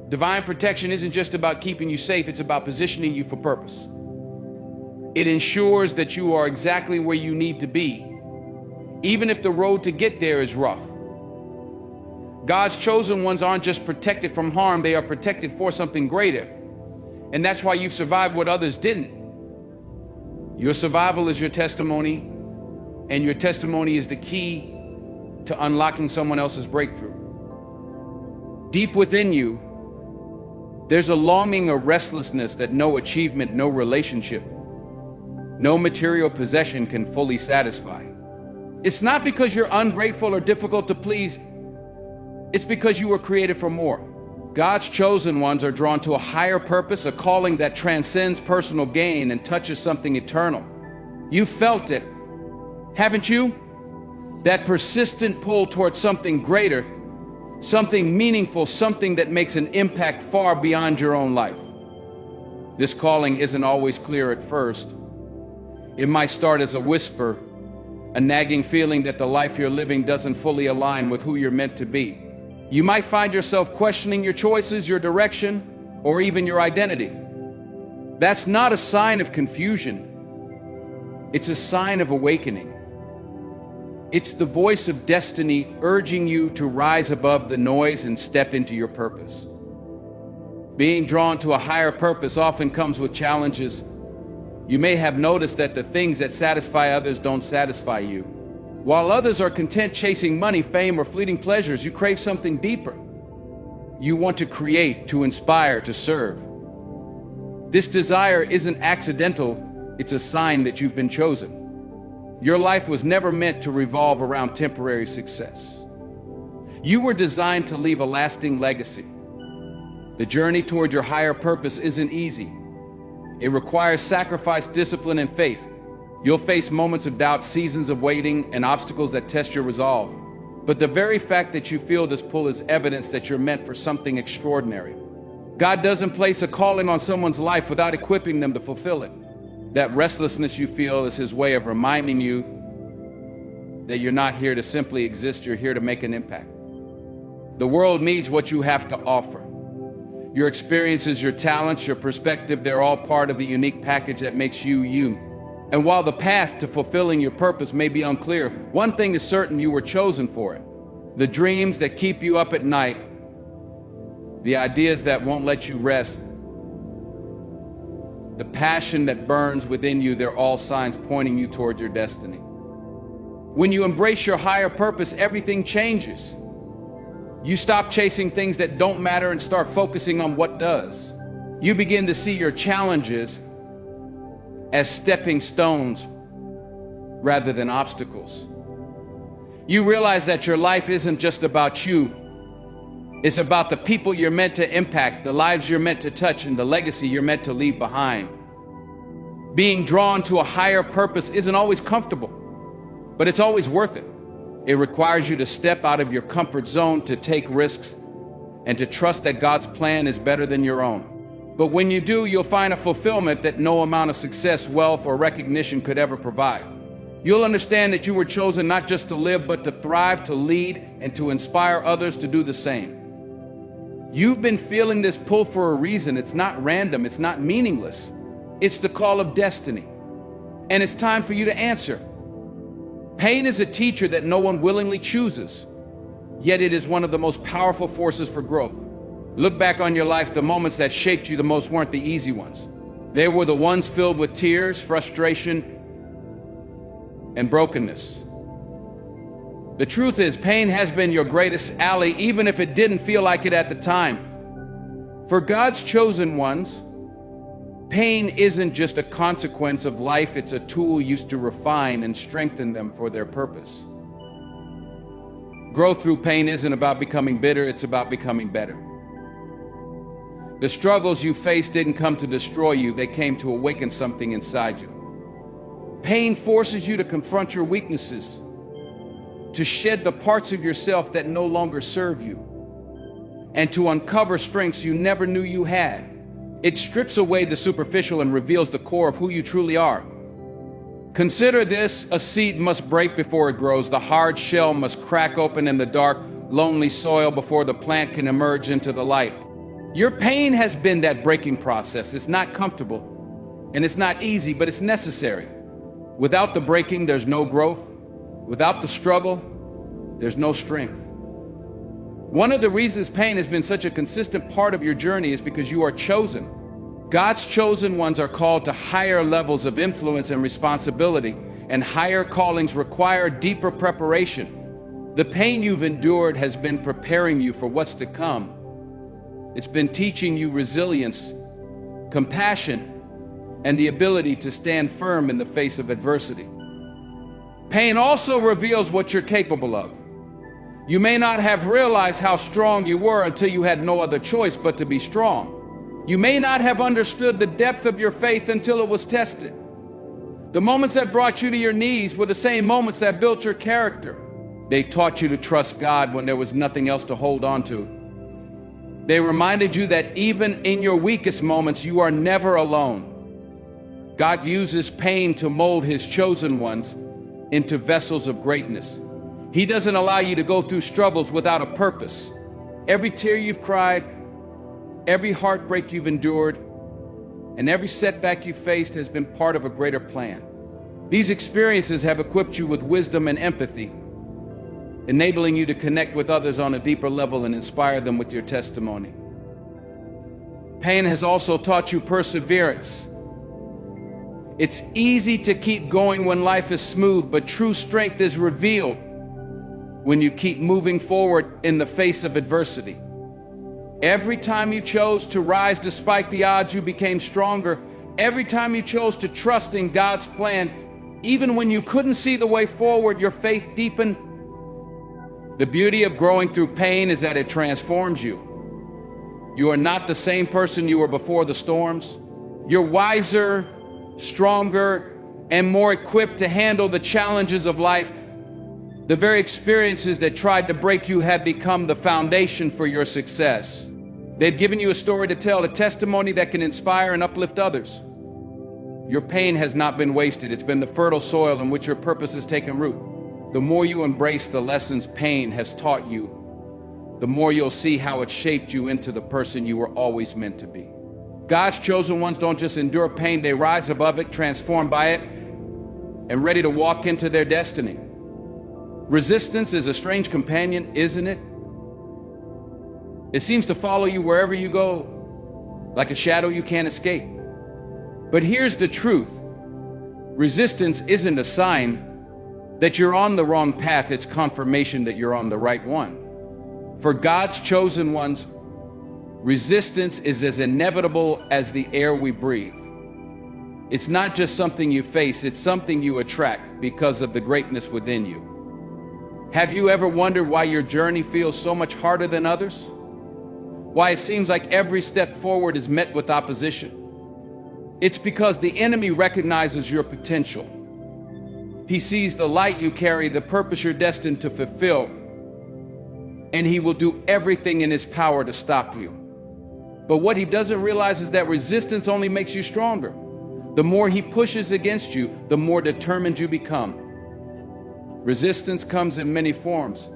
Divine protection isn't just about keeping you safe, it's about positioning you for purpose. It ensures that you are exactly where you need to be, even if the road to get there is rough. God's chosen ones aren't just protected from harm, they are protected for something greater. And that's why you've survived what others didn't. Your survival is your testimony, and your testimony is the key to unlocking someone else's breakthrough. Deep within you, there's a longing or restlessness that no achievement, no relationship, no material possession can fully satisfy. It's not because you're ungrateful or difficult to please, it's because you were created for more. God's chosen ones are drawn to a higher purpose, a calling that transcends personal gain and touches something eternal. You felt it, haven't you? That persistent pull towards something greater, something meaningful, something that makes an impact far beyond your own life. This calling isn't always clear at first. It might start as a whisper, a nagging feeling that the life you're living doesn't fully align with who you're meant to be. You might find yourself questioning your choices, your direction, or even your identity. That's not a sign of confusion. It's a sign of awakening. It's the voice of destiny urging you to rise above the noise and step into your purpose. Being drawn to a higher purpose often comes with challenges. You may have noticed that the things that satisfy others don't satisfy you. While others are content chasing money, fame, or fleeting pleasures, you crave something deeper. You want to create, to inspire, to serve. This desire isn't accidental, it's a sign that you've been chosen. Your life was never meant to revolve around temporary success. You were designed to leave a lasting legacy. The journey toward your higher purpose isn't easy. It requires sacrifice, discipline, and faith. You'll face moments of doubt, seasons of waiting, and obstacles that test your resolve. But the very fact that you feel this pull is evidence that you're meant for something extraordinary. God doesn't place a calling on someone's life without equipping them to fulfill it. That restlessness you feel is His way of reminding you that you're not here to simply exist, you're here to make an impact. The world needs what you have to offer. Your experiences, your talents, your perspective, they're all part of the unique package that makes you you. And while the path to fulfilling your purpose may be unclear, one thing is certain: you were chosen for it. The dreams that keep you up at night, the ideas that won't let you rest, the passion that burns within you, they're all signs pointing you toward your destiny. When you embrace your higher purpose, everything changes. You stop chasing things that don't matter and start focusing on what does. You begin to see your challenges as stepping stones rather than obstacles. You realize that your life isn't just about you. It's about the people you're meant to impact, the lives you're meant to touch, and the legacy you're meant to leave behind. Being drawn to a higher purpose isn't always comfortable, but it's always worth it. It requires you to step out of your comfort zone, to take risks, and to trust that God's plan is better than your own. But when you do, you'll find a fulfillment that no amount of success, wealth, or recognition could ever provide. You'll understand that you were chosen not just to live, but to thrive, to lead, and to inspire others to do the same. You've been feeling this pull for a reason. It's not random. It's not meaningless. It's the call of destiny. And it's time for you to answer. Pain is a teacher that no one willingly chooses, yet it is one of the most powerful forces for growth. Look back on your life. The moments that shaped you the most weren't the easy ones. They were the ones filled with tears, frustration, and brokenness. The truth is, pain has been your greatest ally, even if it didn't feel like it at the time. For God's chosen ones, pain isn't just a consequence of life, it's a tool used to refine and strengthen them for their purpose. Growth through pain isn't about becoming bitter, it's about becoming better. The struggles you faced didn't come to destroy you, they came to awaken something inside you. Pain forces you to confront your weaknesses, to shed the parts of yourself that no longer serve you, and to uncover strengths you never knew you had. It strips away the superficial and reveals the core of who you truly are. Consider this: a seed must break before it grows. The hard shell must crack open in the dark, lonely soil before the plant can emerge into the light. Your pain has been that breaking process. It's not comfortable, and it's not easy, but it's necessary. Without the breaking, there's no growth. Without the struggle, there's no strength. One of the reasons pain has been such a consistent part of your journey is because you are chosen. God's chosen ones are called to higher levels of influence and responsibility, and higher callings require deeper preparation. The pain you've endured has been preparing you for what's to come. It's been teaching you resilience, compassion, and the ability to stand firm in the face of adversity. Pain also reveals what you're capable of. You may not have realized how strong you were until you had no other choice but to be strong. You may not have understood the depth of your faith until it was tested. The moments that brought you to your knees were the same moments that built your character. They taught you to trust God when there was nothing else to hold on to. They reminded you that even in your weakest moments, you are never alone. God uses pain to mold His chosen ones into vessels of greatness. He doesn't allow you to go through struggles without a purpose. Every tear you've cried, every heartbreak you've endured, and every setback you faced has been part of a greater plan. These experiences have equipped you with wisdom and empathy, enabling you to connect with others on a deeper level and inspire them with your testimony. Pain has also taught you perseverance. It's easy to keep going when life is smooth, but true strength is revealed when you keep moving forward in the face of adversity. Every time you chose to rise despite the odds, you became stronger. Every time you chose to trust in God's plan, even when you couldn't see the way forward, your faith deepened. The beauty of growing through pain is that it transforms you. You are not the same person you were before the storms. You're wiser, stronger, and more equipped to handle the challenges of life. The very experiences that tried to break you have become the foundation for your success. They've given you a story to tell, a testimony that can inspire and uplift others. Your pain has not been wasted. It's been the fertile soil in which your purpose has taken root. The more you embrace the lessons pain has taught you, the more you'll see how it shaped you into the person you were always meant to be. God's chosen ones don't just endure pain, they rise above it, transformed by it, and ready to walk into their destiny. Resistance is a strange companion, isn't it? It seems to follow you wherever you go, like a shadow you can't escape. But here's the truth. Resistance isn't a sign that you're on the wrong path, it's confirmation that you're on the right one. For God's chosen ones, resistance is as inevitable as the air we breathe. It's not just something you face, it's something you attract because of the greatness within you. Have you ever wondered why your journey feels so much harder than others? Why it seems like every step forward is met with opposition? It's because the enemy recognizes your potential. He sees the light you carry, the purpose you're destined to fulfill, and he will do everything in his power to stop you. But what he doesn't realize is that resistance only makes you stronger. The more he pushes against you, the more determined you become. Resistance comes in many forms.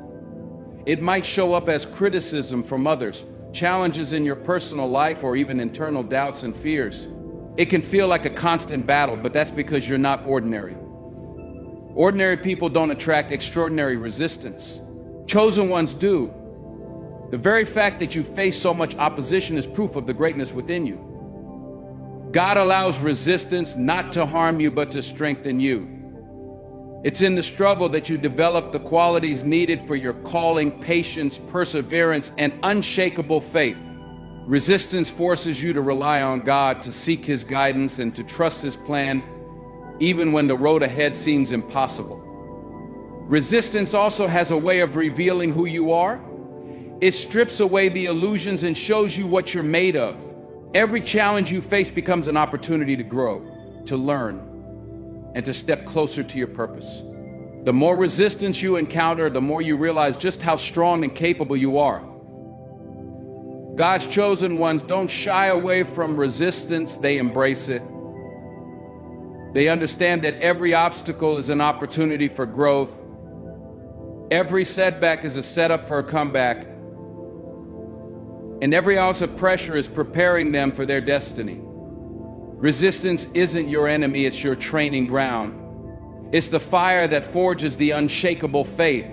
It might show up as criticism from others, challenges in your personal life, or even internal doubts and fears. It can feel like a constant battle, but that's because you're not ordinary. Ordinary people don't attract extraordinary resistance. Chosen ones do. The very fact that you face so much opposition is proof of the greatness within you. God allows resistance not to harm you, but to strengthen you. It's in the struggle that you develop the qualities needed for your calling, patience, perseverance, and unshakable faith. Resistance forces you to rely on God, to seek his guidance, and to trust his plan, even when the road ahead seems impossible. Resistance also has a way of revealing who you are. It strips away the illusions and shows you what you're made of. Every challenge you face becomes an opportunity to grow, to learn, and to step closer to your purpose. The more resistance you encounter, the more you realize just how strong and capable you are. God's chosen ones don't shy away from resistance, they embrace it. They understand that every obstacle is an opportunity for growth. Every setback is a setup for a comeback. And every ounce of pressure is preparing them for their destiny. Resistance isn't your enemy, it's your training ground. It's the fire that forges the unshakable faith,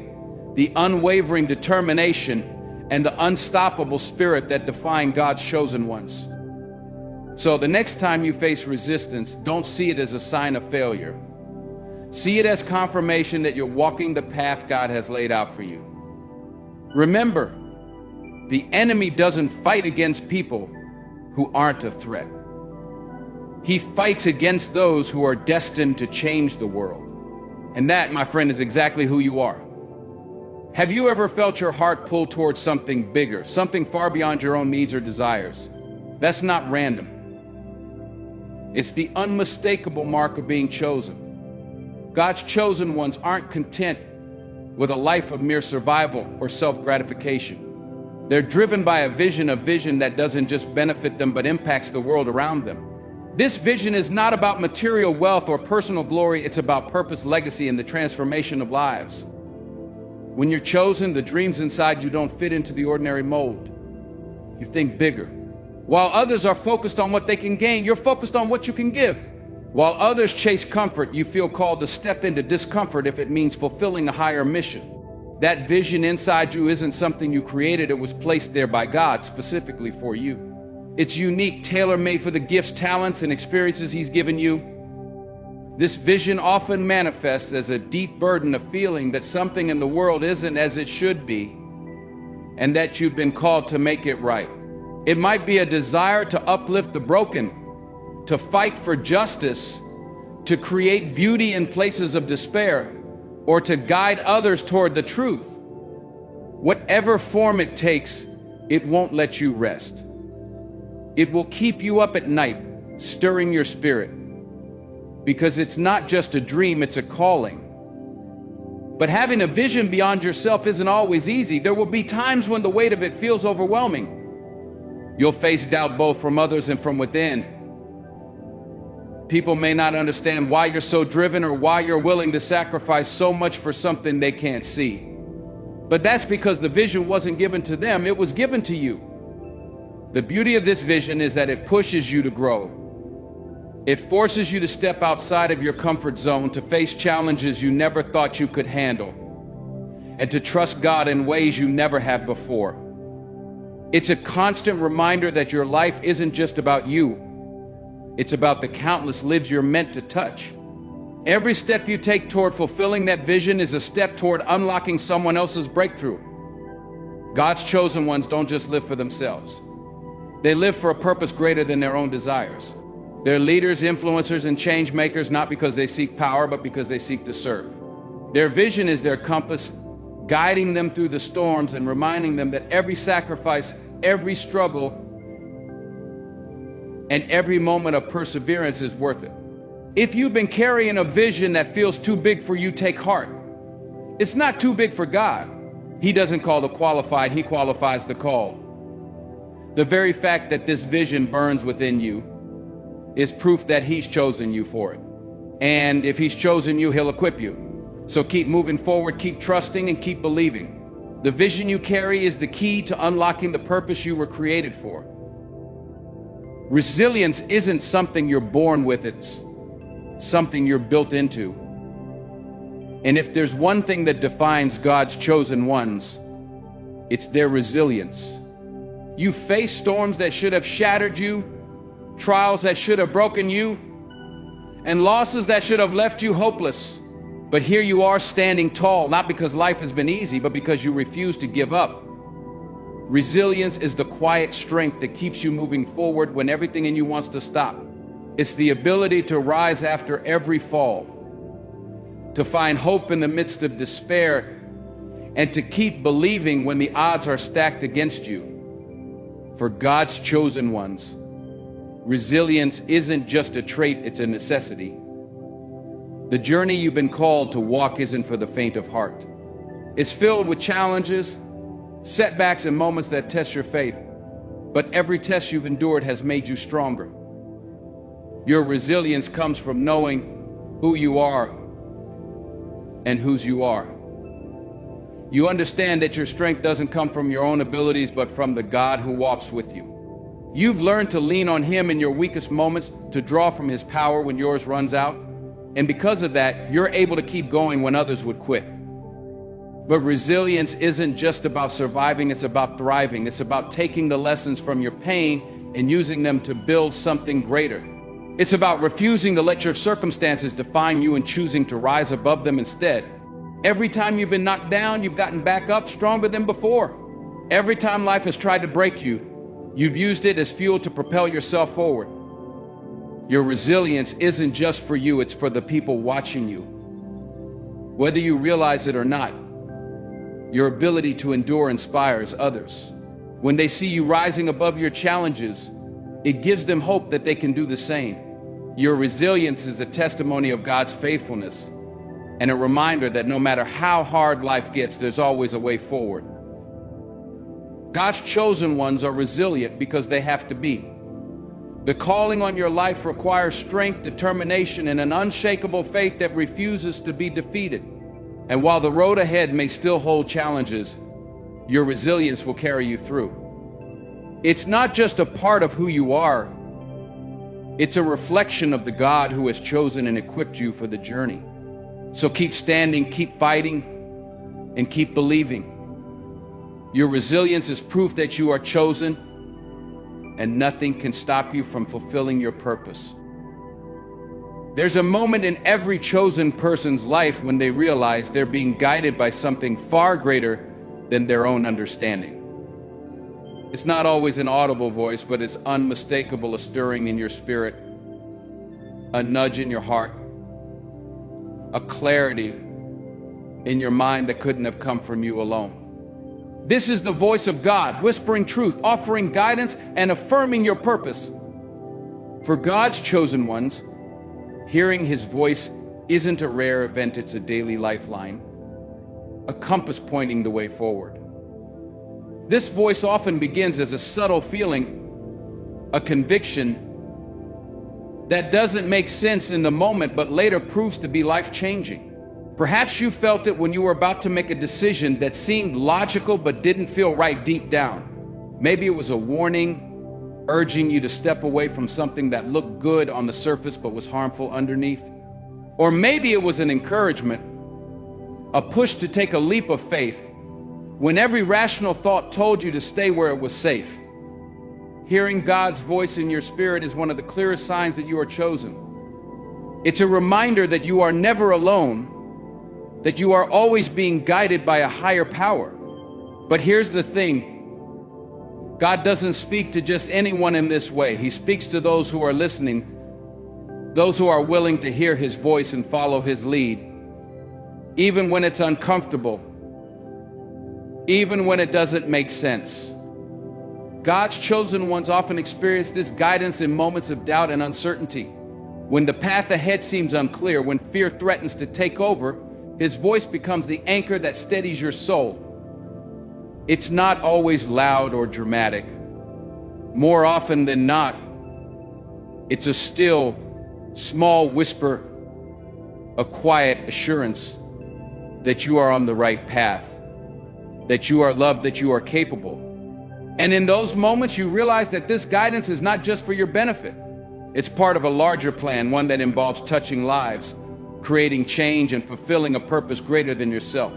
the unwavering determination, and the unstoppable spirit that define God's chosen ones. So the next time you face resistance, don't see it as a sign of failure. See it as confirmation that you're walking the path God has laid out for you. Remember, the enemy doesn't fight against people who aren't a threat. He fights against those who are destined to change the world. And that, my friend, is exactly who you are. Have you ever felt your heart pull towards something bigger, something far beyond your own needs or desires? That's not random. It's the unmistakable mark of being chosen. God's chosen ones aren't content with a life of mere survival or self-gratification. They're driven by a vision that doesn't just benefit them, but impacts the world around them. This vision is not about material wealth or personal glory, it's about purpose, legacy, and the transformation of lives. When you're chosen, the dreams inside you don't fit into the ordinary mold. You think bigger. While others are focused on what they can gain, you're focused on what you can give. While others chase comfort, you feel called to step into discomfort if it means fulfilling a higher mission. That vision inside you isn't something you created, it was placed there by God specifically for you. It's unique, tailor-made for the gifts, talents, and experiences He's given you. This vision often manifests as a deep burden of feeling that something in the world isn't as it should be, and that you've been called to make it right. It might be a desire to uplift the broken, to fight for justice, to create beauty in places of despair, or to guide others toward the truth. Whatever form it takes, it won't let you rest. It will keep you up at night, stirring your spirit. Because it's not just a dream, it's a calling. But having a vision beyond yourself isn't always easy. There will be times when the weight of it feels overwhelming. You'll face doubt both from others and from within. People may not understand why you're so driven or why you're willing to sacrifice so much for something they can't see. But that's because the vision wasn't given to them, it was given to you. The beauty of this vision is that it pushes you to grow. It forces you to step outside of your comfort zone, to face challenges you never thought you could handle, and to trust God in ways you never have before. It's a constant reminder that your life isn't just about you. It's about the countless lives you're meant to touch. Every step you take toward fulfilling that vision is a step toward unlocking someone else's breakthrough. God's chosen ones don't just live for themselves. They live for a purpose greater than their own desires. They're leaders, influencers, and change makers, not because they seek power, but because they seek to serve. Their vision is their compass, guiding them through the storms and reminding them that every sacrifice, every struggle, and every moment of perseverance is worth it. If you've been carrying a vision that feels too big for you, take heart. It's not too big for God. He doesn't call the qualified, He qualifies the called. The very fact that this vision burns within you is proof that He's chosen you for it. And if He's chosen you, He'll equip you. So keep moving forward, keep trusting, and keep believing. The vision you carry is the key to unlocking the purpose you were created for. Resilience isn't something you're born with, it's something you're built into. And if there's one thing that defines God's chosen ones, it's their resilience. You face storms that should have shattered you, trials that should have broken you, and losses that should have left you hopeless. But here you are standing tall, not because life has been easy, but because you refuse to give up. Resilience is the quiet strength that keeps you moving forward when everything in you wants to stop. It's the ability to rise after every fall, to find hope in the midst of despair, and to keep believing when the odds are stacked against you. For God's chosen ones, resilience isn't just a trait, it's a necessity. The journey you've been called to walk isn't for the faint of heart. It's filled with challenges, setbacks, and moments that test your faith. But every test you've endured has made you stronger. Your resilience comes from knowing who you are and whose you are. You understand that your strength doesn't come from your own abilities, but from the God who walks with you. You've learned to lean on Him in your weakest moments, to draw from His power when yours runs out. And because of that, you're able to keep going when others would quit. But resilience isn't just about surviving, it's about thriving. It's about taking the lessons from your pain and using them to build something greater. It's about refusing to let your circumstances define you and choosing to rise above them instead. Every time you've been knocked down, you've gotten back up stronger than before. Every time life has tried to break you, you've used it as fuel to propel yourself forward. Your resilience isn't just for you, it's for the people watching you. Whether you realize it or not, your ability to endure inspires others. When they see you rising above your challenges, it gives them hope that they can do the same. Your resilience is a testimony of God's faithfulness and a reminder that no matter how hard life gets, there's always a way forward. God's chosen ones are resilient because they have to be. The calling on your life requires strength, determination, and an unshakable faith that refuses to be defeated. And while the road ahead may still hold challenges, your resilience will carry you through. It's not just a part of who you are, it's a reflection of the God who has chosen and equipped you for the journey. So keep standing, keep fighting, and keep believing. Your resilience is proof that you are chosen, and nothing can stop you from fulfilling your purpose. There's a moment in every chosen person's life when they realize they're being guided by something far greater than their own understanding. It's not always an audible voice, but it's unmistakable, a stirring in your spirit, a nudge in your heart, a clarity in your mind that couldn't have come from you alone. This is the voice of God, whispering truth, offering guidance, and affirming your purpose. For God's chosen ones, hearing his voice isn't a rare event, it's a daily lifeline, a compass pointing the way forward. This voice often begins as a subtle feeling, a conviction that doesn't make sense in the moment, but later proves to be life-changing. Perhaps you felt it when you were about to make a decision that seemed logical but didn't feel right deep down. Maybe it was a warning, urging you to step away from something that looked good on the surface but was harmful underneath. Or maybe it was an encouragement, a push to take a leap of faith when every rational thought told you to stay where it was safe. Hearing God's voice in your spirit is one of the clearest signs that you are chosen. It's a reminder that you are never alone, that you are always being guided by a higher power. But here's the thing, God doesn't speak to just anyone in this way. He speaks to those who are listening, those who are willing to hear his voice and follow his lead, even when it's uncomfortable, even when it doesn't make sense. God's chosen ones often experience this guidance in moments of doubt and uncertainty. When the path ahead seems unclear, when fear threatens to take over, his voice becomes the anchor that steadies your soul. It's not always loud or dramatic. More often than not, it's a still, small whisper, a quiet assurance that you are on the right path, that you are loved, that you are capable. And in those moments, you realize that this guidance is not just for your benefit. It's part of a larger plan, one that involves touching lives, creating change, and fulfilling a purpose greater than yourself.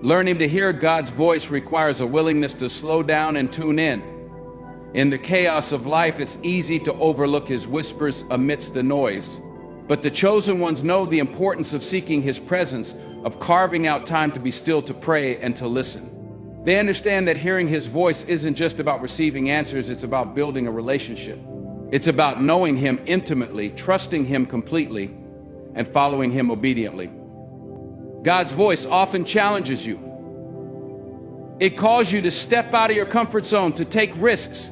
Learning to hear God's voice requires a willingness to slow down and tune in. In the chaos of life, it's easy to overlook his whispers amidst the noise. But the chosen ones know the importance of seeking his presence, of carving out time to be still, to pray, and to listen. They understand that hearing his voice isn't just about receiving answers, it's about building a relationship. It's about knowing him intimately, trusting him completely, and following him obediently. God's voice often challenges you. It calls you to step out of your comfort zone, to take risks,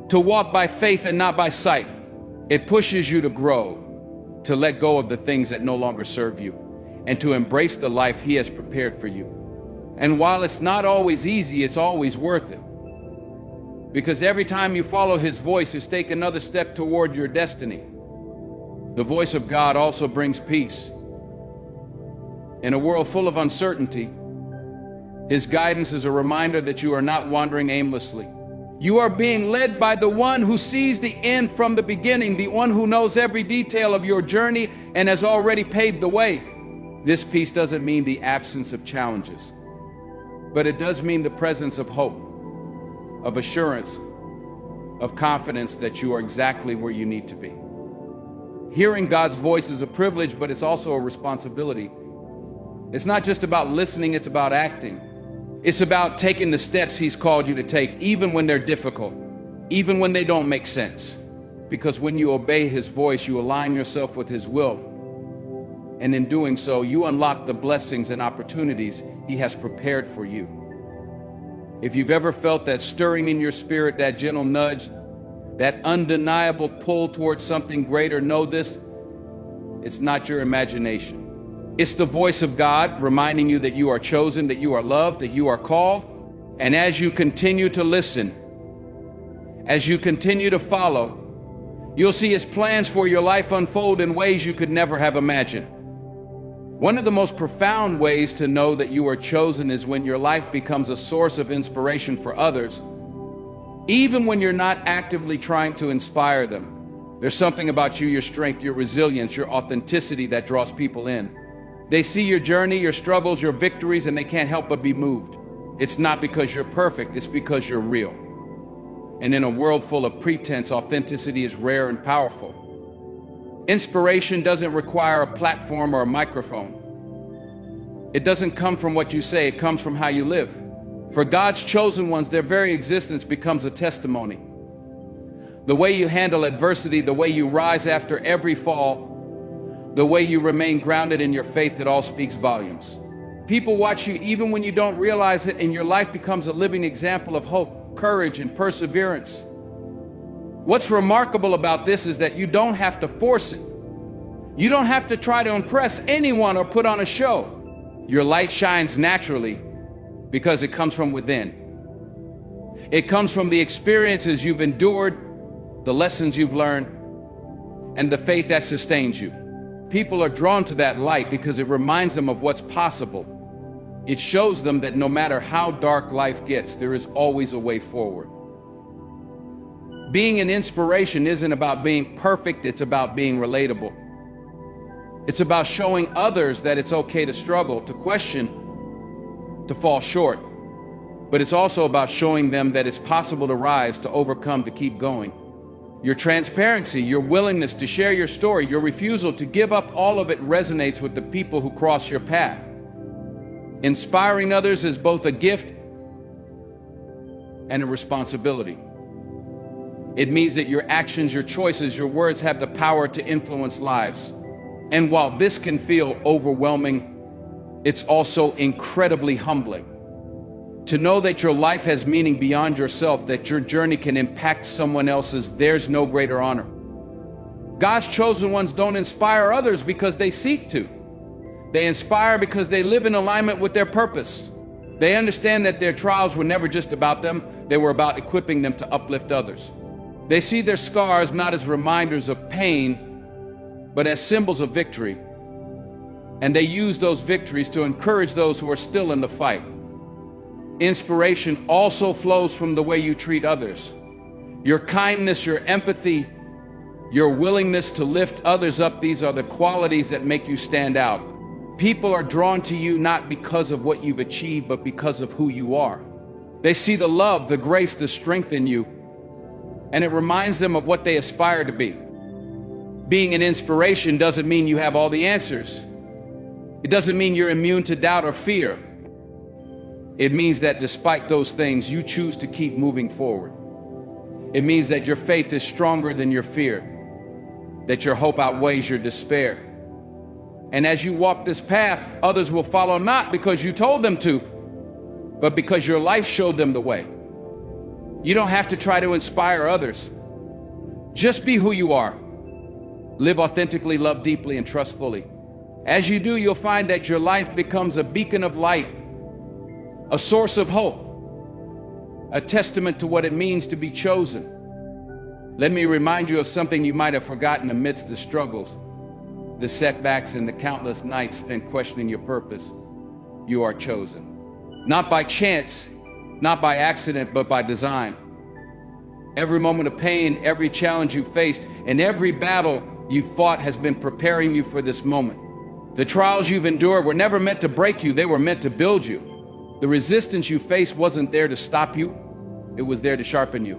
to walk by faith and not by sight. It pushes you to grow, to let go of the things that no longer serve you, and to embrace the life he has prepared for you. And while it's not always easy, it's always worth it. Because every time you follow his voice, you take another step toward your destiny. The voice of God also brings peace. In a world full of uncertainty, his guidance is a reminder that you are not wandering aimlessly. You are being led by the one who sees the end from the beginning, the one who knows every detail of your journey and has already paved the way. This peace doesn't mean the absence of challenges, but it does mean the presence of hope, of assurance, of confidence that you are exactly where you need to be. Hearing God's voice is a privilege, but it's also a responsibility. It's not just about listening, it's about acting. It's about taking the steps he's called you to take, even when they're difficult, even when they don't make sense. Because when you obey his voice, you align yourself with his will. And in doing so, you unlock the blessings and opportunities he has prepared for you. If you've ever felt that stirring in your spirit, that gentle nudge, that undeniable pull towards something greater, know this: it's not your imagination. It's the voice of God reminding you that you are chosen, that you are loved, that you are called. And as you continue to listen, as you continue to follow, you'll see his plans for your life unfold in ways you could never have imagined. One of the most profound ways to know that you are chosen is when your life becomes a source of inspiration for others, even when you're not actively trying to inspire them. There's something about you, your strength, your resilience, your authenticity that draws people in. They see your journey, your struggles, your victories, and they can't help but be moved. It's not because you're perfect, it's because you're real. And in a world full of pretense, authenticity is rare and powerful. Inspiration doesn't require a platform or a microphone. It doesn't come from what you say, it comes from how you live. For God's chosen ones, their very existence becomes a testimony. The way you handle adversity, the way you rise after every fall, the way you remain grounded in your faith, it all speaks volumes. People watch you even when you don't realize it, and your life becomes a living example of hope, courage, and perseverance. What's remarkable about this is that you don't have to force it. You don't have to try to impress anyone or put on a show. Your light shines naturally because it comes from within. It comes from the experiences you've endured, the lessons you've learned, and the faith that sustains you. People are drawn to that light because it reminds them of what's possible. It shows them that no matter how dark life gets, there is always a way forward. Being an inspiration isn't about being perfect, it's about being relatable. It's about showing others that it's okay to struggle, to question, to fall short. But it's also about showing them that it's possible to rise, to overcome, to keep going. Your transparency, your willingness to share your story, your refusal to give up, all of it resonates with the people who cross your path. Inspiring others is both a gift and a responsibility. It means that your actions, your choices, your words have the power to influence lives. And while this can feel overwhelming, it's also incredibly humbling. To know that your life has meaning beyond yourself, that your journey can impact someone else's, there's no greater honor. God's chosen ones don't inspire others because they seek to. They inspire because they live in alignment with their purpose. They understand that their trials were never just about them, they were about equipping them to uplift others. They see their scars not as reminders of pain, but as symbols of victory. And they use those victories to encourage those who are still in the fight. Inspiration also flows from the way you treat others. Your kindness, your empathy, your willingness to lift others up, these are the qualities that make you stand out. People are drawn to you not because of what you've achieved, but because of who you are. They see the love, the grace, the strength in you, and it reminds them of what they aspire to be. Being an inspiration doesn't mean you have all the answers. It doesn't mean you're immune to doubt or fear. It means that despite those things, you choose to keep moving forward. It means that your faith is stronger than your fear, that your hope outweighs your despair. And as you walk this path, others will follow not because you told them to, but because your life showed them the way. You don't have to try to inspire others. Just be who you are. Live authentically, love deeply, and trust fully. As you do, you'll find that your life becomes a beacon of light, a source of hope, a testament to what it means to be chosen. Let me remind you of something you might have forgotten amidst the struggles, the setbacks, and the countless nights spent questioning your purpose. You are chosen. Not by chance, not by accident, but by design. Every moment of pain, every challenge you faced, and every battle you fought has been preparing you for this moment. The trials you've endured were never meant to break you, they were meant to build you. The resistance you faced wasn't there to stop you, it was there to sharpen you.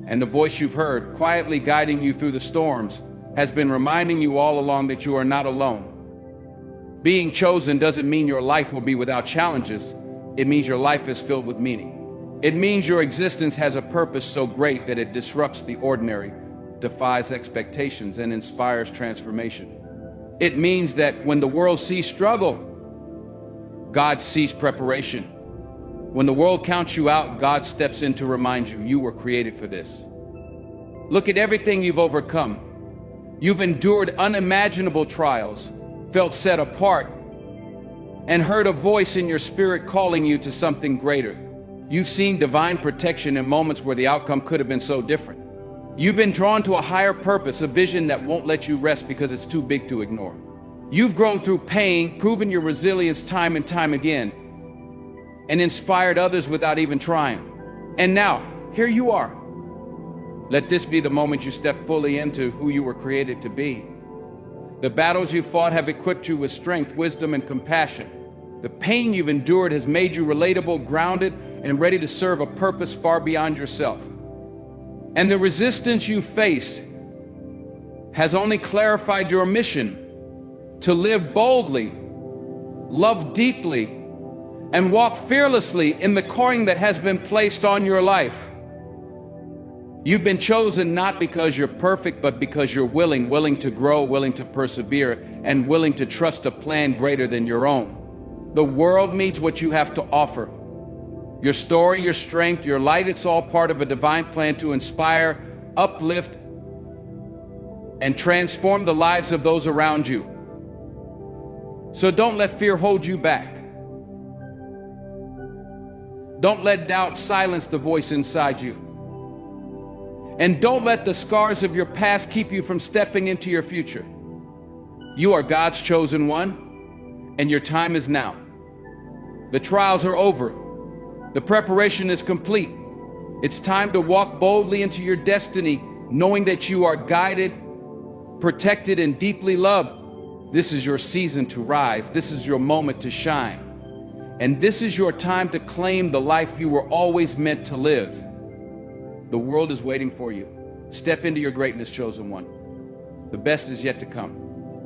And the voice you've heard, quietly guiding you through the storms, has been reminding you all along that you are not alone. Being chosen doesn't mean your life will be without challenges. It means your life is filled with meaning. It means your existence has a purpose so great that it disrupts the ordinary, defies expectations, and inspires transformation. It means that when the world sees struggle, God sees preparation. When the world counts you out, God steps in to remind you, you were created for this. Look at everything you've overcome. You've endured unimaginable trials, felt set apart, and heard a voice in your spirit calling you to something greater. You've seen divine protection in moments where the outcome could have been so different. You've been drawn to a higher purpose, a vision that won't let you rest because it's too big to ignore. You've grown through pain, proven your resilience time and time again, and inspired others without even trying. And now, here you are. Let this be the moment you step fully into who you were created to be. The battles you fought have equipped you with strength, wisdom, and compassion. The pain you've endured has made you relatable, grounded, and ready to serve a purpose far beyond yourself. And the resistance you faced has only clarified your mission to live boldly, love deeply, and walk fearlessly in the calling that has been placed on your life. You've been chosen not because you're perfect, but because you're willing to grow, willing to persevere, and willing to trust a plan greater than your own. The world needs what you have to offer. Your story, your strength, your light, it's all part of a divine plan to inspire, uplift, and transform the lives of those around you. So don't let fear hold you back. Don't let doubt silence the voice inside you. And don't let the scars of your past keep you from stepping into your future. You are God's chosen one, and your time is now. The trials are over. The preparation is complete. It's time to walk boldly into your destiny, knowing that you are guided, protected, and deeply loved. This is your season to rise. This is your moment to shine. And this is your time to claim the life you were always meant to live. The world is waiting for you. Step into your greatness, chosen one. The best is yet to come.